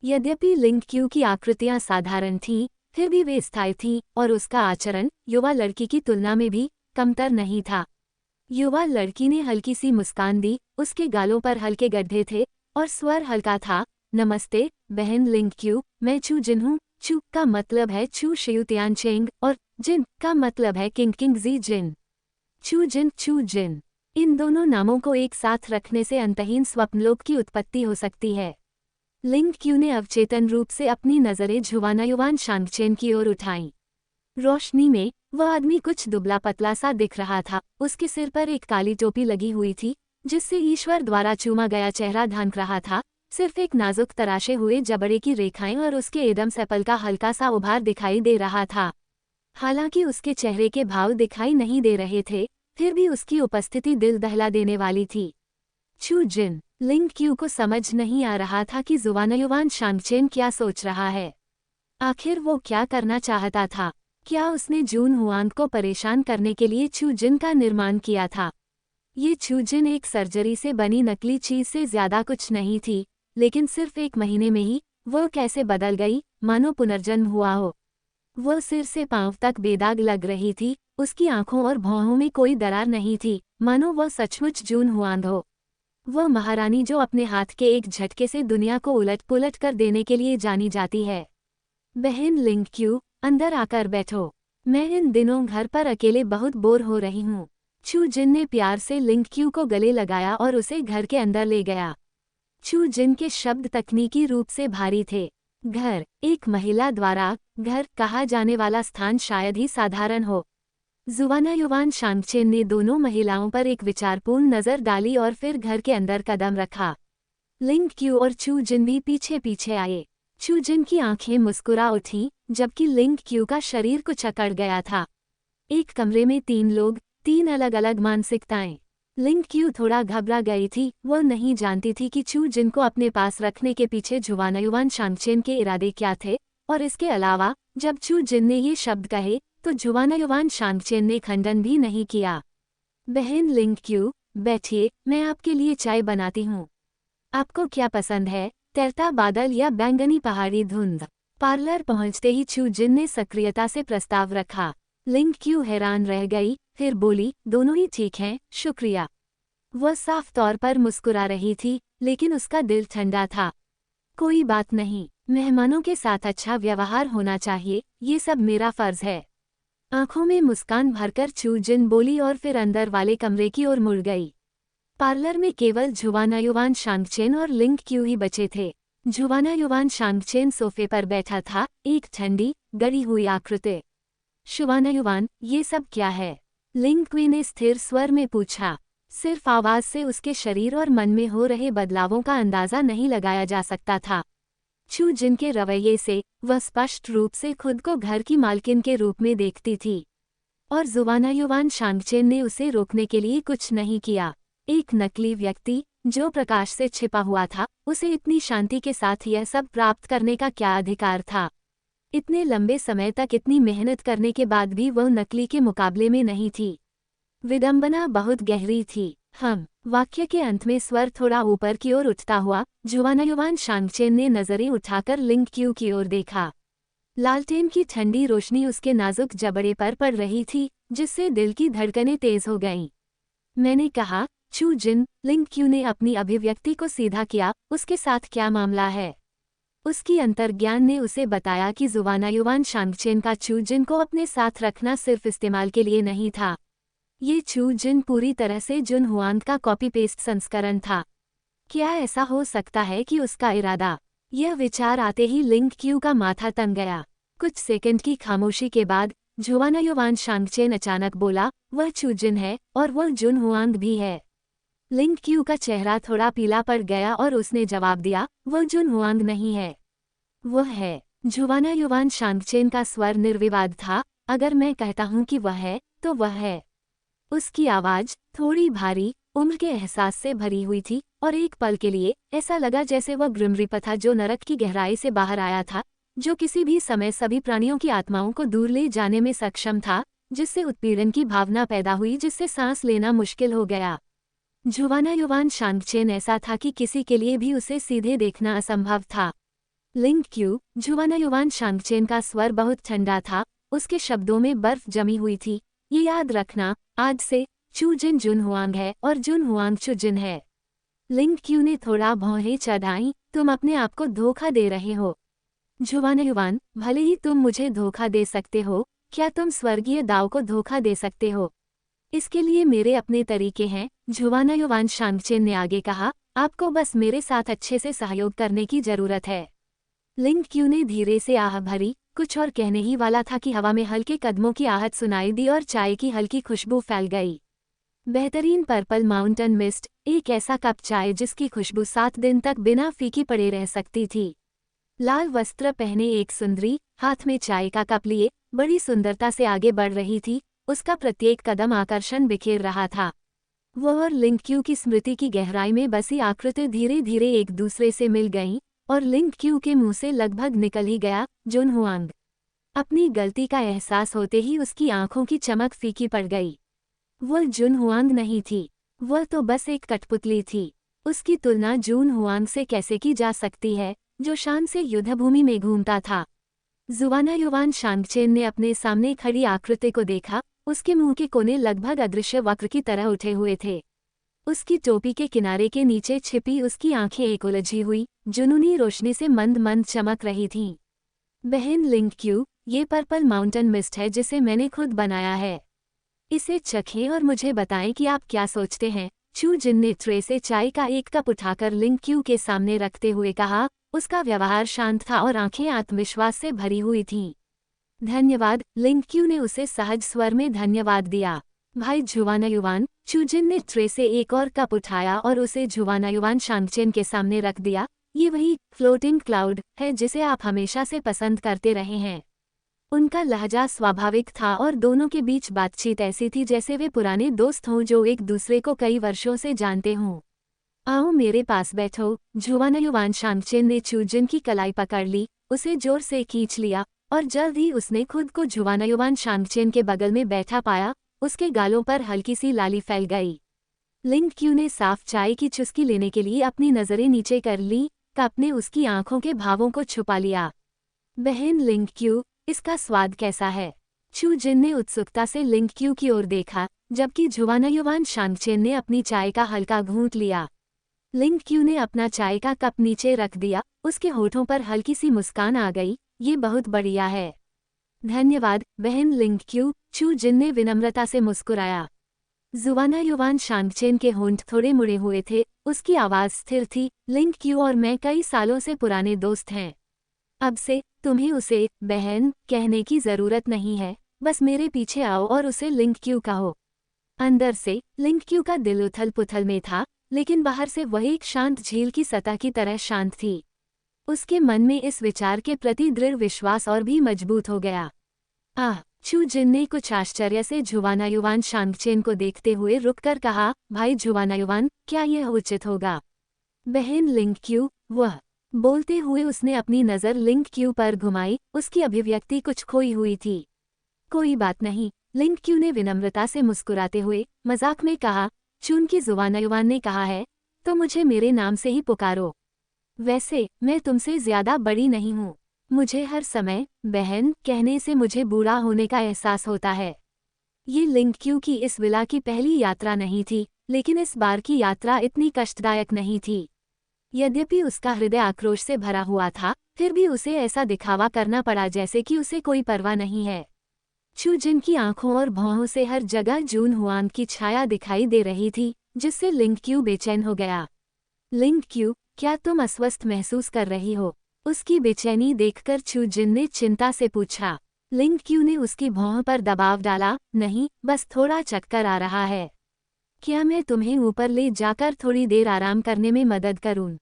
यद्यपि लिंग क्यू की आकृतियां साधारण थीं, फिर भी वे स्थायी थीं और उसका आचरण युवा लड़की की तुलना में भी कमतर नहीं था। युवा लड़की ने हल्की सी मुस्कान दी, उसके गालों पर हल्के गड्ढे थे और स्वर हल्का था। नमस्ते बहन लिंग क्यू, मैं चू जिन हूँ। चू का मतलब है चू शियुतियान चेंग और जिन का मतलब है किंग किंग जी जिन। चू जिन, इन दोनों नामों को एक साथ रखने से अंतहीन स्वप्नलोक की उत्पत्ति हो सकती है। लिंग क्यू ने अवचेतन रूप से अपनी नजरें जुवाना युवान शांगचेन की ओर उठाईं। रोशनी में वह आदमी कुछ दुबला पतला सा दिख रहा था। उसके सिर पर एक काली टोपी लगी हुई थी जिससे ईश्वर द्वारा चूमा गया चेहरा ढंक रहा था। सिर्फ एक नाजुक तराशे हुए जबड़े की रेखाएं और उसके एडम सेपल का हल्का सा उभार दिखाई दे रहा था। हालांकि उसके चेहरे के भाव दिखाई नहीं दे रहे थे, फिर भी उसकी उपस्थिति दिल दहला देने वाली थी। चू जिन, लिंग क्यू को समझ नहीं आ रहा था कि जुवाना युवान शांगचेन क्या सोच रहा है। आखिर वो क्या करना चाहता था? क्या उसने जून हुआंग को परेशान करने के लिए चू जिन का निर्माण किया था? ये चू जिन एक सर्जरी से बनी नकली चीज से ज्यादा कुछ नहीं थी, लेकिन सिर्फ 1 महीने में ही वो कैसे बदल गई, मानो पुनर्जन्म हुआ हो। वह सिर से पांव तक बेदाग लग रही थी, उसकी आंखों और भौहों में कोई दरार नहीं थी, मानो वह सचमुच जून हुआंग हो। वह महारानी जो अपने हाथ के एक झटके से दुनिया को उलट पुलट कर देने के लिए जानी जाती है। बहन लिंग क्यू, अंदर आकर बैठो। मैं इन दिनों घर पर अकेले बहुत बोर हो रही हूँ। चू जिन ने प्यार से लिंग क्यू को गले लगाया और उसे घर के अंदर ले गया। चू जिन के शब्द तकनीकी रूप से भारी थे। घर, एक महिला द्वारा घर कहा जाने वाला स्थान शायद ही साधारण हो। जुवाना युवान शांगचेन ने दोनों महिलाओं पर एक विचारपूर्ण नजर डाली और फिर घर के अंदर कदम रखा। लिंग क्यू और चू जिन भी पीछे पीछे आए। चू जिन की आंखें मुस्कुरा उठीं, जबकि लिंग क्यू का शरीर कुछ अकड़ गया था। एक कमरे में 3 लोग, 3 अलग अलग मानसिकताएं। लिंग क्यू थोड़ा घबरा गई थी, वह नहीं जानती थी कि चू जिन को अपने पास रखने के पीछे जुवाना युवान शांगचेन के इरादे क्या थे, और इसके अलावा जब चू जिन ने ये शब्द कहे तो जुवाना युवान शांगचेन ने खंडन भी नहीं किया। बहन लिंग क्यू, बैठिए, मैं आपके लिए चाय बनाती हूँ। आपको क्या पसंद है, तैरता बादल या बैंगनी पहाड़ी धुंध? पार्लर पहुंचते ही चू जिन ने सक्रियता से प्रस्ताव रखा। लिंग क्यू हैरान रह गई, फिर बोली, दोनों ही ठीक हैं, शुक्रिया। वह साफ तौर पर मुस्कुरा रही थी, लेकिन उसका दिल ठंडा था। कोई बात नहीं, मेहमानों के साथ अच्छा व्यवहार होना चाहिए, ये सब मेरा फर्ज है। आंखों में मुस्कान भरकर चू जिन बोली और फिर अंदर वाले कमरे की ओर मुड़ गई। पार्लर में केवल झुवानायुवान शांगचेन और लिंग क्यू ही बचे थे। झुवानायुवान शांगचेन सोफे पर बैठा था, एक ठंडी, गड़ी हुई आकृति। शुवानायुवान, ये सब क्या है? लिंग क्वी ने स्थिर स्वर में पूछा। सिर्फ आवाज से उसके शरीर और मन में हो रहे बदलावों का अंदाजा नहीं लगाया जा सकता था। चू जिन के रवैये से वह स्पष्ट रूप से खुद को घर की मालकिन के रूप में देखती थी। और जुवानायुवान शांगचेन ने उसे रोकने के लिए कुछ नहीं किया। एक नकली व्यक्ति, जो प्रकाश से छिपा हुआ था, उसे इतनी शांति के साथ यह सब प्राप्त करने का क्या अधिकार था? इतने लंबे समय तक इतनी मेहनत करने के बाद भी वह नकली के मुकाबले में नहीं थी। विडंबना बहुत गहरी थी। वाक्य के अंत में स्वर थोड़ा ऊपर की ओर उठता हुआ जुवानायुवान शांगचेन ने नजरें उठाकर लिंग क्यू की ओर देखा। लालटेन की ठंडी रोशनी उसके नाजुक जबड़े पर पड़ रही थी, जिससे दिल की धड़कनें तेज हो गईं। मैंने कहा, चू जिन, लिंग क्यू ने अपनी अभिव्यक्ति को सीधा किया, उसके साथ क्या मामला है? उसकी अंतर्ज्ञान ने उसे बताया कि जुवानायुवान शांगचेन का चू जिन को अपने साथ रखना सिर्फ इस्तेमाल के लिए नहीं था। ये चू जिन पूरी तरह से जुन हुआंग का कॉपी पेस्ट संस्करण था। क्या ऐसा हो सकता है कि उसका इरादा? यह विचार आते ही लिंग क्यू का माथा तन गया। कुछ सेकंड की खामोशी के बाद जुवानायुवान शांगचेन अचानक बोला, वह चू जिन है और वह जुन हुआंग भी है। लिंग क्यू का चेहरा थोड़ा पीला पड़ गया और उसने जवाब दिया, वह जुन हुआंग नहीं है, वह है। जुवानायुवान शांगचेन का स्वर निर्विवाद था, अगर मैं कहता हूं कि वह है, तो वह है। उसकी आवाज थोड़ी भारी, उम्र के एहसास से भरी हुई थी और एक पल के लिए ऐसा लगा जैसे वह ग्रिमरिपा था जो नरक की गहराई से बाहर आया था, जो किसी भी समय सभी प्राणियों की आत्माओं को दूर ले जाने में सक्षम था, जिससे उत्पीड़न की भावना पैदा हुई, जिससे सांस लेना मुश्किल हो गया। जुवानायुवान शांगचेन ऐसा था कि किसी के लिए भी उसे सीधे देखना असंभव था। लिंग क्यू, जुवानायुवान शांगचेन का स्वर बहुत ठंडा था, उसके शब्दों में बर्फ जमी हुई थी। ये याद रखना, आज से चू जिन जुन हुआंग है और जुन हुआंग चू जिन है। लिंग क्यू ने थोड़ा भौहें चढ़ाई, तुम अपने आप को धोखा दे रहे हो। जुवानायुवान, भले ही तुम मुझे धोखा दे सकते हो, क्या तुम स्वर्गीय दाव को धोखा दे सकते हो? इसके लिए मेरे अपने तरीके हैं, जुवानायुवान शांगचेन ने आगे कहा, आपको बस मेरे साथ अच्छे से सहयोग करने की जरूरत है। लिंग क्यू ने धीरे से आह भरी, कुछ और कहने ही वाला था कि हवा में हल्के कदमों की आहट सुनाई दी और चाय की हल्की खुशबू फैल गई। बेहतरीन पर्पल माउंटेन मिस्ट, एक ऐसा कप चाय जिसकी खुशबू 7 दिन तक बिना फीकी पड़े रह सकती थी। लाल वस्त्र पहने एक सुंदरी, हाथ में चाय का कप लिए, बड़ी सुंदरता से आगे बढ़ रही थी, उसका प्रत्येक कदम आकर्षण बिखेर रहा था। वह और लिंग क्यू की स्मृति की गहराई में बसी आकृति धीरे धीरे एक दूसरे से मिल गईं, और लिंग क्यू के मुंह से लगभग निकल ही गया, जुन हुआंग। अपनी गलती का एहसास होते ही उसकी आंखों की चमक फीकी पड़ गई। वह जुन हुआंग नहीं थी, वह तो बस एक कठपुतली थी। उसकी तुलना जून हुआंग से कैसे की जा सकती है, जो शान से युद्धभूमि में घूमता था? जुवानायुवान शांगचेन ने अपने सामने खड़ी आकृति को देखा, उसके मुंह के कोने लगभग अदृश्य वक्र की तरह उठे हुए थे। उसकी टोपी के किनारे के नीचे छिपी उसकी आंखें एक उलझी हुई, जुनूनी रोशनी से मंद मंद चमक रही थीं। बहन लिंग क्यू, ये पर्पल माउंटेन मिस्ट है जिसे मैंने खुद बनाया है। इसे चखें और मुझे बताएं कि आप क्या सोचते हैं। चू जिन ने ट्रे से चाय का एक कप उठाकर लिंग क्यू के सामने रखते हुए कहा, उसका व्यवहार शांत था और आंखें आत्मविश्वास से भरी हुई थीं। धन्यवाद, लिंग क्यू ने उसे सहज स्वर में धन्यवाद दिया। भाई जुवानायुवान, चू जिन ने ट्रे से एक और कप उठाया और उसे जुवानायुवान शांगचेन के सामने रख दिया। ये वही फ्लोटिंग क्लाउड है जिसे आप हमेशा से पसंद करते रहे हैं। उनका लहजा स्वाभाविक था और दोनों के बीच बातचीत ऐसी थी जैसे वे पुराने दोस्त हों जो एक दूसरे को कई वर्षों से जानते हों। आओ मेरे पास बैठो। जुवानायुवान शांगचेन ने चू जिन की कलाई पकड़ ली, उसे जोर से खींच लिया और जल्द ही उसने खुद को जुवानायुवान शांगचेन के बगल में बैठा पाया। उसके गालों पर हल्की सी लाली फैल गई। लिंग क्यू ने साफ चाय की चुस्की लेने के लिए अपनी नजरें नीचे कर ली, कप ने उसकी आंखों के भावों को छुपा लिया। बहन लिंग क्यू, इसका स्वाद कैसा है? चू जिन ने उत्सुकता से लिंग क्यू की ओर देखा, जबकि जुवानायुवान शांगचेन ने अपनी चाय का हल्का घूंट लिया। लिंग क्यू ने अपना चाय का कप नीचे रख दिया, उसके होठों पर हल्की सी मुस्कान आ गई। ये बहुत बढ़िया है। धन्यवाद बहन लिंग क्यू, चू जिन ने विनम्रता से मुस्कुराया। जुवानायुवान शांगचेन के होंठ थोड़े मुड़े हुए थे, उसकी आवाज़ स्थिर थी। लिंग क्यू और मैं कई सालों से पुराने दोस्त हैं। अब से तुम्हें उसे बहन कहने की जरूरत नहीं है, बस मेरे पीछे आओ और उसे लिंग क्यू कहो। अंदर से लिंग क्यू का दिल उथल पुथल में था, लेकिन बाहर से वह एक शांत झील की सतह की तरह शांत थी। उसके मन में इस विचार के प्रति दृढ़ विश्वास और भी मजबूत हो गया। चू जिन ने कुछ आश्चर्य से जुवानायुवान शांगचेन को देखते हुए रुककर कहा, भाई जुवानायुवान, क्या यह उचित होगा? बहन लिंग क्यू, वह बोलते हुए उसने अपनी नज़र लिंग क्यू पर घुमाई, उसकी अभिव्यक्ति कुछ खोई हुई थी। कोई बात नहीं, लिंग क्यू ने विनम्रता से मुस्कुराते हुए मजाक में कहा। चून की जुवानायुवान ने कहा है, तो मुझे मेरे नाम से ही पुकारो। वैसे मैं तुमसे ज्यादा बड़ी नहीं हूँ। मुझे हर समय बहन कहने से मुझे बूढ़ा होने का एहसास होता है। ये लिंग क्यू की इस विला की पहली यात्रा नहीं थी, लेकिन इस बार की यात्रा इतनी कष्टदायक नहीं थी। यद्यपि उसका हृदय आक्रोश से भरा हुआ था, फिर भी उसे ऐसा दिखावा करना पड़ा जैसे कि उसे कोई परवाह नहीं है। चू जिन की आंखों और भौहों से हर जगह जून हुआंग की छाया दिखाई दे रही थी, जिससे लिंग क्यू बेचैन हो गया। लिंग क्यू, क्या तुम अस्वस्थ महसूस कर रही हो? उसकी बेचैनी देखकर चू जिन ने चिंता से पूछा। लिंग क्यू ने उसकी भौं पर दबाव डाला, नहीं, बस थोड़ा चक्कर आ रहा है। क्या मैं तुम्हें ऊपर ले जाकर थोड़ी देर आराम करने में मदद करूं?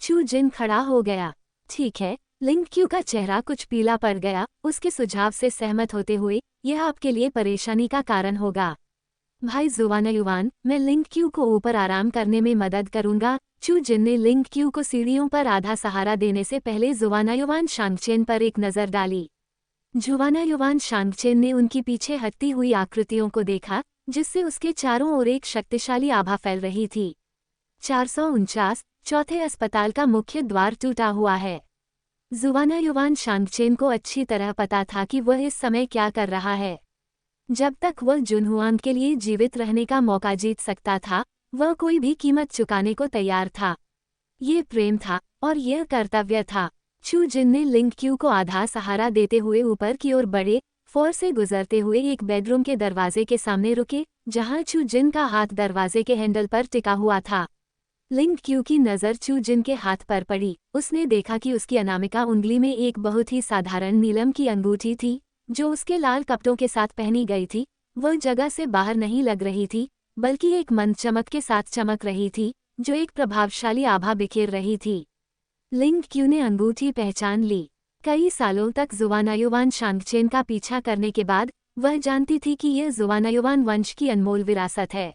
चू जिन खड़ा हो गया। ठीक है। लिंग क्यू का चेहरा कुछ पीला पड़ गया, उसके सुझाव से सहमत होते हुए, यह आपके लिए परेशानी का कारण होगा। भाई जुवानायुवान, मैं लिंग क्यू को ऊपर आराम करने में मदद करूंगा। चू जिन ने लिंग क्यू को सीढ़ियों पर आधा सहारा देने से पहले जुवानायुवान शांगचेन पर एक नज़र डाली। जुवानायुवान शांगचेन ने उनकी पीछे हटती हुई आकृतियों को देखा, जिससे उसके चारों ओर एक शक्तिशाली आभा फैल रही थी। 449 चौथे अस्पताल का मुख्य द्वार टूटा हुआ है। जुवानायुवान शांगचेन को अच्छी तरह पता था कि वह इस समय क्या कर रहा है। जब तक वह जुनहुआंग के लिए जीवित रहने का मौका जीत सकता था, वह कोई भी कीमत चुकाने को तैयार था। ये प्रेम था और यह कर्तव्य था। चू जिन ने लिंग क्यू को आधा सहारा देते हुए ऊपर की ओर बढ़े, फ्लोर से गुजरते हुए एक बेडरूम के दरवाजे के सामने रुके, जहां चू जिन का हाथ दरवाजे के हैंडल पर टिका हुआ था। लिंग क्यू की नज़र चू जिन के हाथ पर पड़ी। उसने देखा कि उसकी अनामिका उंगली में एक बहुत ही साधारण नीलम की अंगूठी थी, जो उसके लाल कपड़ों के साथ पहनी गई थी। वह जगह से बाहर नहीं लग रही थी, बल्कि एक मंद चमक के साथ चमक रही थी, जो एक प्रभावशाली आभा बिखेर रही थी। लिंग क्यू ने अंगूठी पहचान ली। कई सालों तक जुवानायुवान शांगचेन का पीछा करने के बाद वह जानती थी कि यह जुवानायुवान वंश की अनमोल विरासत है।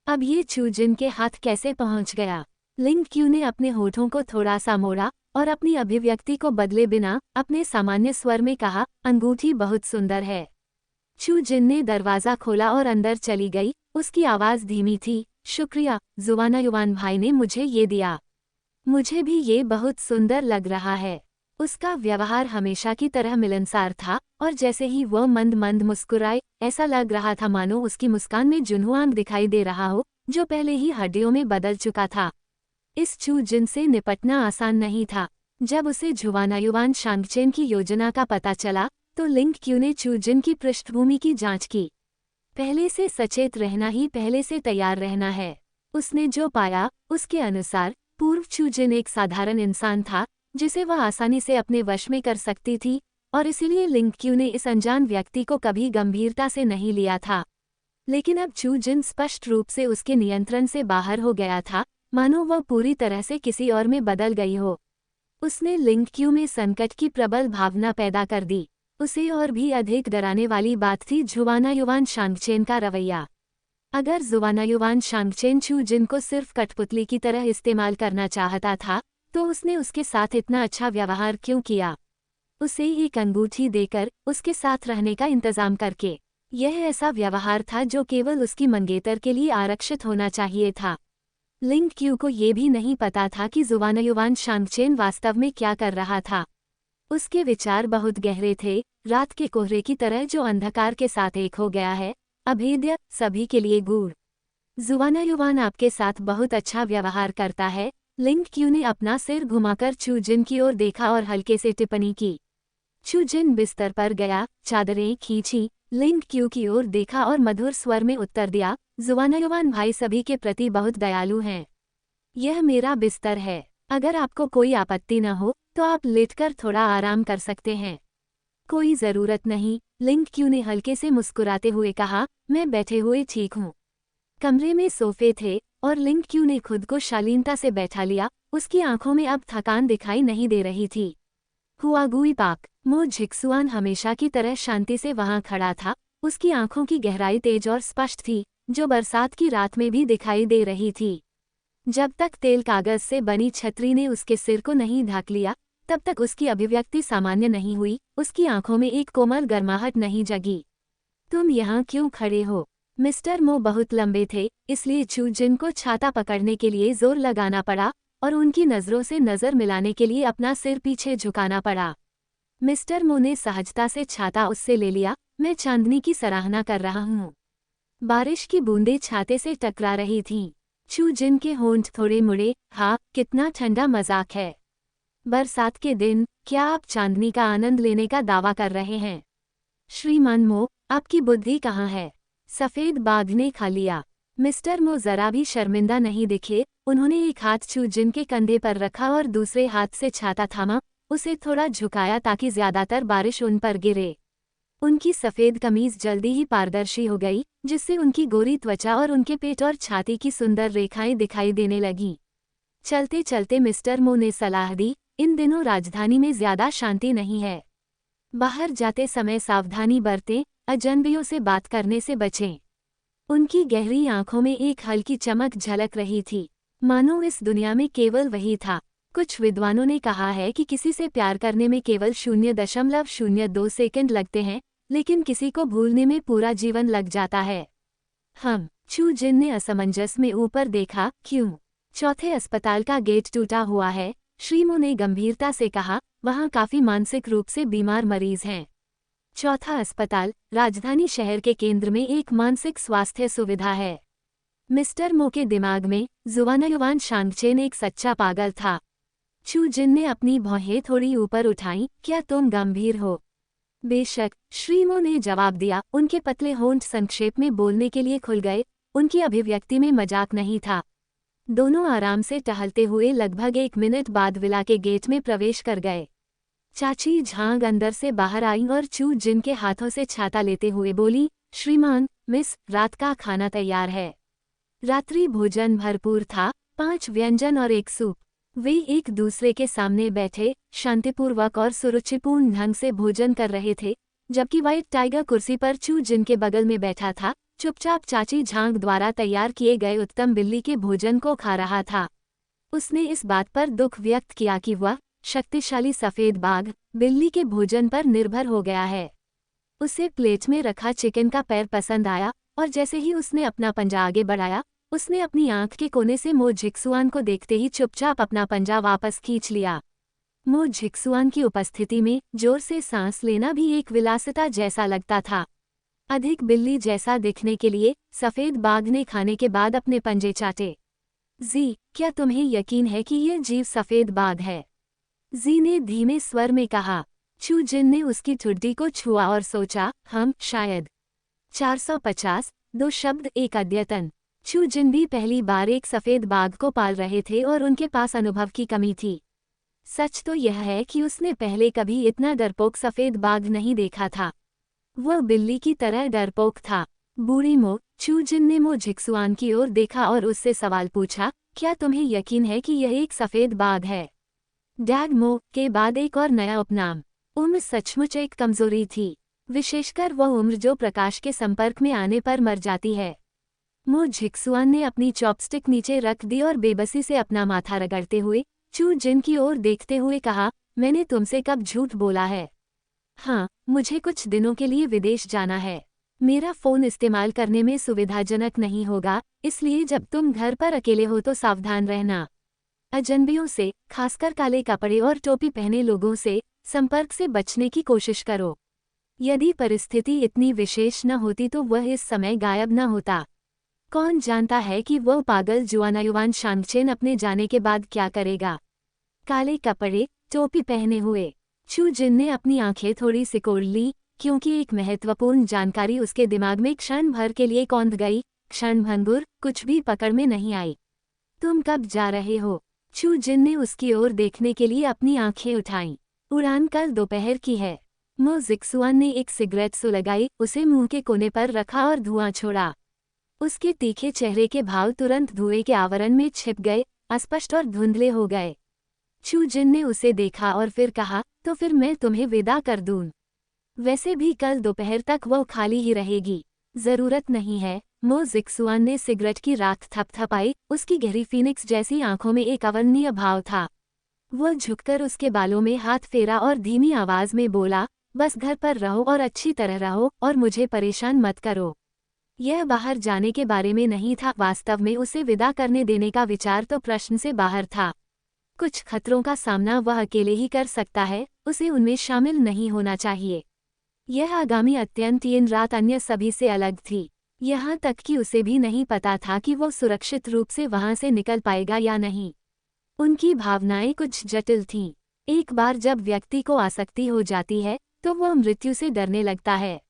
अब ये चू जिन के हाथ कैसे पहुंच गया? लिंग क्यू ने अपने होठों को थोड़ा सा मोड़ा और अपनी अभिव्यक्ति को बदले बिना अपने सामान्य स्वर में कहा, अंगूठी बहुत सुंदर है। चू जिन ने दरवाज़ा खोला और अंदर चली गई। उसकी आवाज़ धीमी थी, शुक्रिया, जुवानायुवान भाई ने मुझे ये दिया। मुझे भी ये बहुत सुंदर लग रहा है। उसका व्यवहार हमेशा की तरह मिलनसार था, और जैसे ही वह मंद मंद मुस्कुराए, ऐसा लग रहा था मानो उसकी मुस्कान में जुनहुआंग दिखाई दे रहा हो, जो पहले ही हड्डियों में बदल चुका था। इस चू जिन से निपटना आसान नहीं था। जब उसे जुवानायुवान शांगचेन की योजना का पता चला, तो लिंग क्यू ने चू जिन की पृष्ठभूमि की जांच की। पहले से सचेत रहना ही पहले से तैयार रहना है। उसने जो पाया, उसके अनुसार पूर्व चू जिन एक साधारण इंसान था, जिसे वह आसानी से अपने वश में कर सकती थी, और इसीलिए लिंग क्यू ने इस अनजान व्यक्ति को कभी गंभीरता से नहीं लिया था। लेकिन अब चू जिन स्पष्ट रूप से उसके नियंत्रण से बाहर हो गया था, मानो वह पूरी तरह से किसी और में बदल गई हो। उसने लिंग क्यू में संकट की प्रबल भावना पैदा कर दी। उसे और भी अधिक डराने वाली बात थी जुवानायुवान शांगचेन का रवैया। अगर जुवानायुवान शांगचेन चू जिन को सिर्फ कठपुतली की तरह इस्तेमाल करना चाहता था, तो उसने उसके साथ इतना अच्छा व्यवहार क्यों किया? उसे एक अंगूठी देकर, उसके साथ रहने का इंतजाम करके। यह ऐसा व्यवहार था जो केवल उसकी मंगेतर के लिए आरक्षित होना चाहिए था। लिंग क्यू को ये भी नहीं पता था कि जुवानायुवान शांगचेन वास्तव में क्या कर रहा था। उसके विचार बहुत गहरे थे, रात के कोहरे की तरह जो अंधकार के साथ एक हो गया है, अभेद्य, सभी के लिए गूढ़। जुवाना युवान आपके साथ बहुत अच्छा व्यवहार करता है। लिंग क्यू ने अपना सिर घुमाकर चू जिन की ओर देखा और हल्के से टिप्पणी की। चू जिन बिस्तर पर गया, चादरें खींची, लिंग क्यू की ओर देखा और मधुर स्वर में उत्तर दिया, जुवाना युवान भाई सभी के प्रति बहुत दयालु हैं। यह मेरा बिस्तर है, अगर आपको कोई आपत्ति न हो तो आप लेटकर थोड़ा आराम कर सकते हैं। कोई जरूरत नहीं, लिंग क्यू ने हल्के से मुस्कुराते हुए कहा, मैं बैठे हुए ठीक हूँ। कमरे में सोफे थे और लिंग क्यू ने खुद को शालीनता से बैठा लिया, उसकी आंखों में अब थकान दिखाई नहीं दे रही थी। हुआगुई पाक, मो झिक्सुआन हमेशा की तरह शांति से वहां खड़ा था, उसकी आंखों की गहराई तेज और स्पष्ट थी, जो बरसात की रात में भी दिखाई दे रही थी। जब तक तेल कागज से बनी छतरी ने उसके सिर को नहीं ढक लिया, तब तक उसकी अभिव्यक्ति सामान्य नहीं हुई, उसकी आंखों में एक कोमल गर्माहट नहीं जगी। तुम यहाँ क्यों खड़े हो? मिस्टर मो बहुत लंबे थे, इसलिए चू जिन को छाता पकड़ने के लिए जोर लगाना पड़ा और उनकी नज़रों से नज़र मिलाने के लिए अपना सिर पीछे झुकाना पड़ा। मिस्टर मो ने सहजता से छाता उससे ले लिया। मैं चांदनी की सराहना कर रहा हूँ। बारिश की बूंदें छाते से टकरा रही थीं। चू जिन के होंठ थोड़े मुड़े। हाँ, कितना ठंडा मजाक है। बरसात के दिन क्या आप चांदनी का आनंद लेने का दावा कर रहे हैं? श्रीमान मो, आपकी बुद्धि कहाँ है? सफेद बाघ ने खा लिया। मिस्टर मो जरा भी शर्मिंदा नहीं दिखे, उन्होंने एक हाथ चू जिन के कंधे पर रखा और दूसरे हाथ से छाता थामा, उसे थोड़ा झुकाया ताकि ज्यादातर बारिश उन पर गिरे। उनकी सफ़ेद कमीज जल्दी ही पारदर्शी हो गई, जिससे उनकी गोरी त्वचा और उनके पेट और छाती की सुंदर रेखाएं दिखाई देने लगीं। चलते चलते मिस्टर मो ने सलाह दी, इन दिनों राजधानी में ज्यादा शांति नहीं है। बाहर जाते समय सावधानी बरतें, अजनबियों से बात करने से बचें। उनकी गहरी आंखों में एक हल्की चमक झलक रही थी, मानो इस दुनिया में केवल वही था। कुछ विद्वानों ने कहा है कि किसी से प्यार करने में केवल 0.02 सेकंड लगते हैं, लेकिन किसी को भूलने में पूरा जीवन लग जाता है। चू जिन ने असमंजस में ऊपर देखा। क्यों? चौथे अस्पताल का गेट टूटा हुआ है, श्रीमो ने गंभीरता से कहा, वहाँ काफी मानसिक रूप से बीमार मरीज हैं। चौथा अस्पताल राजधानी शहर के केंद्र में एक मानसिक स्वास्थ्य सुविधा है। मिस्टर मो के दिमाग में जुवानायुवान शांगचेन एक सच्चा पागल था। चू जिन ने अपनी भौहें थोड़ी ऊपर उठाईं, क्या तुम गंभीर हो? बेशक, श्रीमो ने जवाब दिया। उनके पतले होंठ संक्षेप में बोलने के लिए खुल गए, उनकी अभिव्यक्ति में मजाक नहीं था। दोनों आराम से टहलते हुए लगभग 1 मिनट बाद विला के गेट में प्रवेश कर गए। चाची झांग अंदर से बाहर आई और चू जिन के हाथों से छाता लेते हुए बोली, श्रीमान, मिस, रात का खाना तैयार है। रात्रि भोजन भरपूर था, 5 व्यंजन और 1 सूप। वे एक दूसरे के सामने बैठे, शांतिपूर्वक और सुरुचिपूर्ण ढंग से भोजन कर रहे थे, जबकि व्हाइट टाइगर कुर्सी पर चू जिन के बगल में बैठा था, चुपचाप चाची झांग द्वारा तैयार किए गए उत्तम बिल्ली के भोजन को खा रहा था। उसने इस बात पर दुख व्यक्त किया कि वह शक्तिशाली सफेद बाघ बिल्ली के भोजन पर निर्भर हो गया है। उसे प्लेट में रखा चिकन का पैर पसंद आया और जैसे ही उसने अपना पंजा आगे बढ़ाया, उसने अपनी आंख के कोने से मो झिक्सुआन को देखते ही चुपचाप अपना पंजा वापस खींच लिया। मो झिक्सुआन की उपस्थिति में जोर से सांस लेना भी एक विलासिता जैसा लगता था। अधिक बिल्ली जैसा दिखने के लिए सफेद बाघ ने खाने के बाद अपने पंजे चाटे। जी, क्या तुम्हें यकीन है कि यह जीव सफेद बाघ है? जी ने धीमे स्वर में कहा। चू जिन ने उसकी ठुड्डी को छुआ और सोचा, शायद 450, 2 शब्द एक अद्यतन। चू जिन भी पहली बार एक सफेद बाघ को पाल रहे थे और उनके पास अनुभव की कमी थी। सच तो यह है कि उसने पहले कभी इतना डरपोक सफेद बाघ नहीं देखा था। वह बिल्ली की तरह डरपोक था। बूढ़ी मो, चू जिन ने मो झिक्सुआन की ओर देखा और उससे सवाल पूछा, क्या तुम्हें यकीन है कि यह एक सफेद बाघ है? डैग मो के बाद एक और नया उपनाम। उम्र सचमुच एक कमजोरी थी, विशेषकर वह उम्र जो प्रकाश के संपर्क में आने पर मर जाती है। मो झिक्सुआन ने अपनी चॉपस्टिक नीचे रख दी और बेबसी से अपना माथा रगड़ते हुए चू जिन की ओर देखते हुए कहा, मैंने तुमसे कब झूठ बोला है? मुझे कुछ दिनों के लिए विदेश जाना है। मेरा फ़ोन इस्तेमाल करने में सुविधाजनक नहीं होगा, इसलिए जब तुम घर पर अकेले हो तो सावधान रहना। अजनबियों से, खासकर काले कपड़े और टोपी पहने लोगों से संपर्क से बचने की कोशिश करो। यदि परिस्थिति इतनी विशेष न होती तो वह इस समय गायब न होता। कौन जानता है कि वह पागल जुआनायुवान शांगचेन अपने जाने के बाद क्या करेगा। काले कपड़े, टोपी पहने हुए चू जिन ने अपनी आंखें थोड़ी सिकोड़ ली, क्योंकि एक महत्वपूर्ण जानकारी उसके दिमाग में क्षण भर के लिए कौंध गई। क्षण भंगुर कुछ भी पकड़ में नहीं आई। तुम कब जा रहे हो? चू जिन ने उसकी ओर देखने के लिए अपनी आंखें उठाईं। उड़ान कल दोपहर की है। मो जिक्सुआन ने एक सिगरेट सुलगाई, उसे मुंह के कोने पर रखा और धुआं छोड़ा। उसके तीखे चेहरे के भाव तुरंत धुएं के आवरण में छिप गए, अस्पष्ट और धुंधले हो गए। चू जिन ने उसे देखा और फिर कहा, तो फिर मैं तुम्हें विदा कर दूं। वैसे भी कल दोपहर तक वो खाली ही रहेगी। जरूरत नहीं है। मो जिक्सुआन ने सिगरेट की राख थपथपाई, उसकी गहरी फीनिक्स जैसी आंखों में एक अवर्णनीय भाव था। वह झुककर उसके बालों में हाथ फेरा और धीमी आवाज में बोला, बस घर पर रहो और अच्छी तरह रहो और मुझे परेशान मत करो। यह बाहर जाने के बारे में नहीं था, वास्तव में उसे विदा करने देने का विचार तो प्रश्न से बाहर था। कुछ खतरों का सामना वह अकेले ही कर सकता है, उसे उनमें शामिल नहीं होना चाहिए। यह आगामी अत्यंत इन रात अन्य सभी से अलग थी, यहाँ तक कि उसे भी नहीं पता था कि वो सुरक्षित रूप से वहाँ से निकल पाएगा या नहीं। उनकी भावनाएं कुछ जटिल थीं। एक बार जब व्यक्ति को आसक्ति हो जाती है तो वह मृत्यु से डरने लगता है।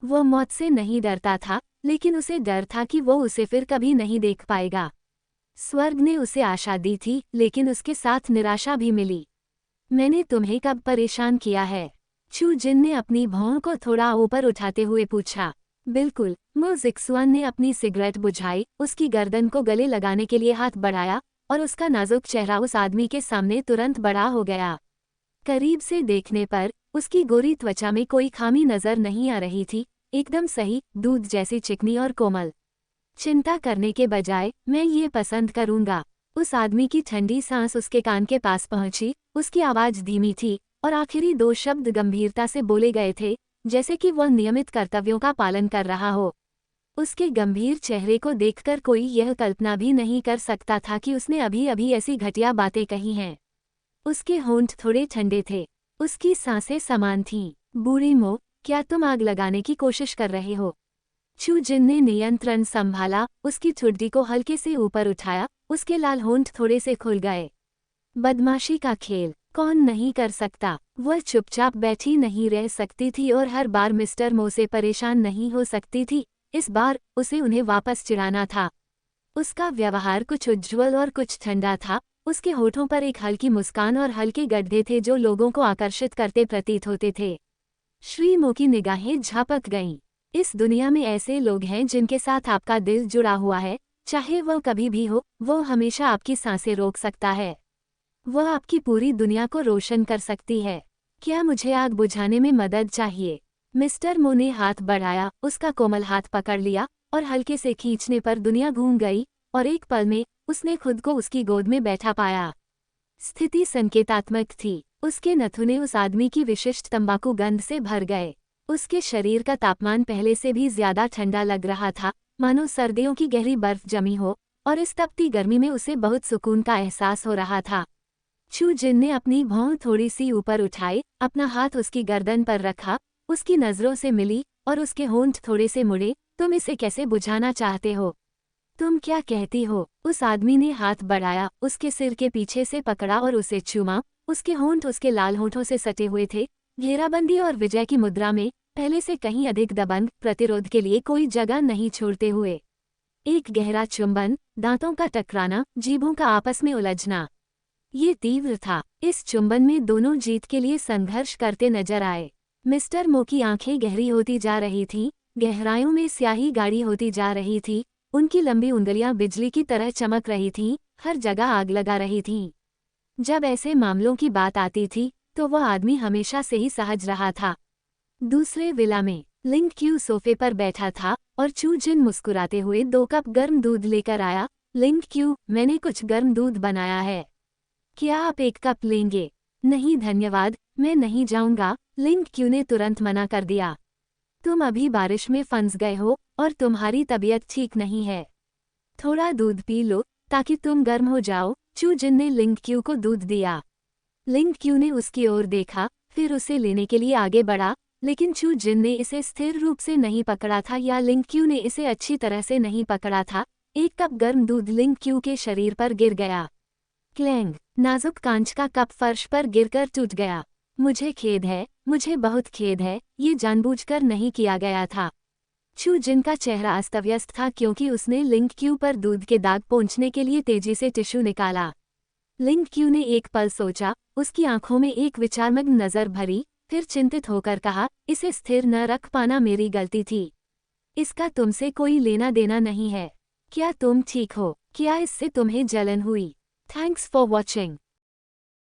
वह मौत से नहीं डरता था, लेकिन उसे डर था कि वो उसे फिर कभी नहीं देख पाएगा। स्वर्ग ने उसे आशा दी थी, लेकिन उसके साथ निराशा भी मिली। मैंने तुम्हें कब परेशान किया है? चू जिन ने अपनी भौं को थोड़ा ऊपर उठाते हुए पूछा। बिल्कुल। मो जिक्सुआन ने अपनी सिगरेट बुझाई, उसकी गर्दन को गले लगाने के लिए हाथ बढ़ाया और उसका नाजुक चेहरा उस आदमी के सामने तुरंत बड़ा हो गया। करीब से देखने पर उसकी गोरी त्वचा में कोई खामी नजर नहीं आ रही थी, एकदम सही, दूध जैसी चिकनी और कोमल। चिंता करने के बजाय मैं ये पसंद करूंगा। उस आदमी की ठंडी सांस उसके कान के पास पहुंची, उसकी आवाज धीमी थी और आखिरी दो शब्द गंभीरता से बोले गए थे, जैसे कि वह नियमित कर्तव्यों का पालन कर रहा हो। उसके गंभीर चेहरे को देखकर कोई यह कल्पना भी नहीं कर सकता था कि उसने अभी अभी ऐसी घटिया बातें कही हैं। उसके होंठ थोड़े ठंडे थे, उसकी सांसें समान थीं। बूढ़ी मो, क्या तुम आग लगाने की कोशिश कर रहे हो? चू जिन ने नियंत्रण संभाला, उसकी ठुड्डी को हल्के से ऊपर उठाया, उसके लाल होंठ थोड़े से खुल गए। बदमाशी का खेल कौन नहीं कर सकता? वह चुपचाप बैठी नहीं रह सकती थी और हर बार मिस्टर मो से परेशान नहीं हो सकती थी। इस बार उसे उन्हें वापस चिढ़ाना था। उसका व्यवहार कुछ उज्ज्वल और कुछ ठंडा था, उसके होठों पर एक हल्की मुस्कान और हल्के गड्ढे थे जो लोगों को आकर्षित करते प्रतीत होते थे। श्री मो की निगाहें झपक गईं। इस दुनिया में ऐसे लोग हैं जिनके साथ आपका दिल जुड़ा हुआ है, चाहे वह कभी भी हो, वो हमेशा आपकी सांसें रोक सकता है। वह आपकी पूरी दुनिया को रोशन कर सकती है। क्या मुझे आग बुझाने में मदद चाहिए? मिस्टर मो ने हाथ बढ़ाया, उसका कोमल हाथ पकड़ लिया और हल्के से खींचने पर दुनिया घूम गई और एक पल में उसने खुद को उसकी गोद में बैठा पाया। स्थिति संकेतात्मक थी। उसके नथुने उस आदमी की विशिष्ट तंबाकू गंध से भर गए। उसके शरीर का तापमान पहले से भी ज्यादा ठंडा लग रहा था, मानो सर्दियों की गहरी बर्फ जमी हो, और इस तपती गर्मी में उसे बहुत सुकून का एहसास हो रहा था। चू जिन ने अपनी भौं थोड़ी सी ऊपर उठाई, अपना हाथ उसकी गर्दन पर रखा, उसकी नजरों से मिली और उसके होंठ थोड़े से मुड़े। तुम इसे कैसे बुझाना चाहते हो? तुम क्या कहती हो? उस आदमी ने हाथ बढ़ाया, उसके सिर के पीछे से पकड़ा और उसे चूमा। उसके होंठ उसके लाल होंठों से सटे हुए थे, घेराबंदी और विजय की मुद्रा में पहले से कहीं अधिक दबंग, प्रतिरोध के लिए कोई जगह नहीं छोड़ते हुए। एक गहरा चुंबन, दांतों का टकराना, जीभों का आपस में उलझना। ये तीव्र था। इस चुंबन में दोनों जीत के लिए संघर्ष करते नजर आए। मिस्टर मो की आंखें गहरी होती जा रही थीं, गहराइयों में स्याही गाढ़ी होती जा रही थी। उनकी लंबी उंगलियां बिजली की तरह चमक रही थीं, हर जगह आग लगा रही थीं। जब ऐसे मामलों की बात आती थी तो वह आदमी हमेशा से ही सहज रहा था। दूसरे विला में लिंग क्यू सोफे पर बैठा था और चू जिन मुस्कुराते हुए 2 कप गर्म दूध लेकर आया। लिंग क्यू, मैंने कुछ गर्म दूध बनाया है, क्या आप 1 कप लेंगे? नहीं धन्यवाद, मैं नहीं जाऊंगा, लिंग क्यू ने तुरंत मना कर दिया। तुम अभी बारिश में फंस गए हो और तुम्हारी तबीयत ठीक नहीं है। थोड़ा दूध पी लो ताकि तुम गर्म हो जाओ। चू जिन ने लिंग क्यू को दूध दिया। लिंग क्यू ने उसकी ओर देखा, फिर उसे लेने के लिए आगे बढ़ा, लेकिन चू जिन ने इसे स्थिर रूप से नहीं पकड़ा था या लिंग क्यू ने इसे अच्छी तरह से नहीं पकड़ा था। एक कप गर्म दूध लिंग क्यू के शरीर पर गिर गया। क्लैंग, नाजुक कांच का कप फर्श पर गिरकर टूट गया। मुझे खेद है, मुझे बहुत खेद है, ये जानबूझकर नहीं किया गया था। चू जिन का चेहरा अस्तव्यस्त था क्योंकि उसने लिंग क्यू पर दूध के दाग पोंछने के लिए तेजी से टिश्यू निकाला। लिंग क्यू ने एक पल सोचा, उसकी आंखों में एक विचारमग्न नजर भरी, फिर चिंतित होकर कहा, इसे स्थिर न रख पाना मेरी गलती थी। इसका तुमसे कोई लेना देना नहीं है। क्या तुम ठीक हो? क्या इससे तुम्हें जलन हुई? Thanks for watching.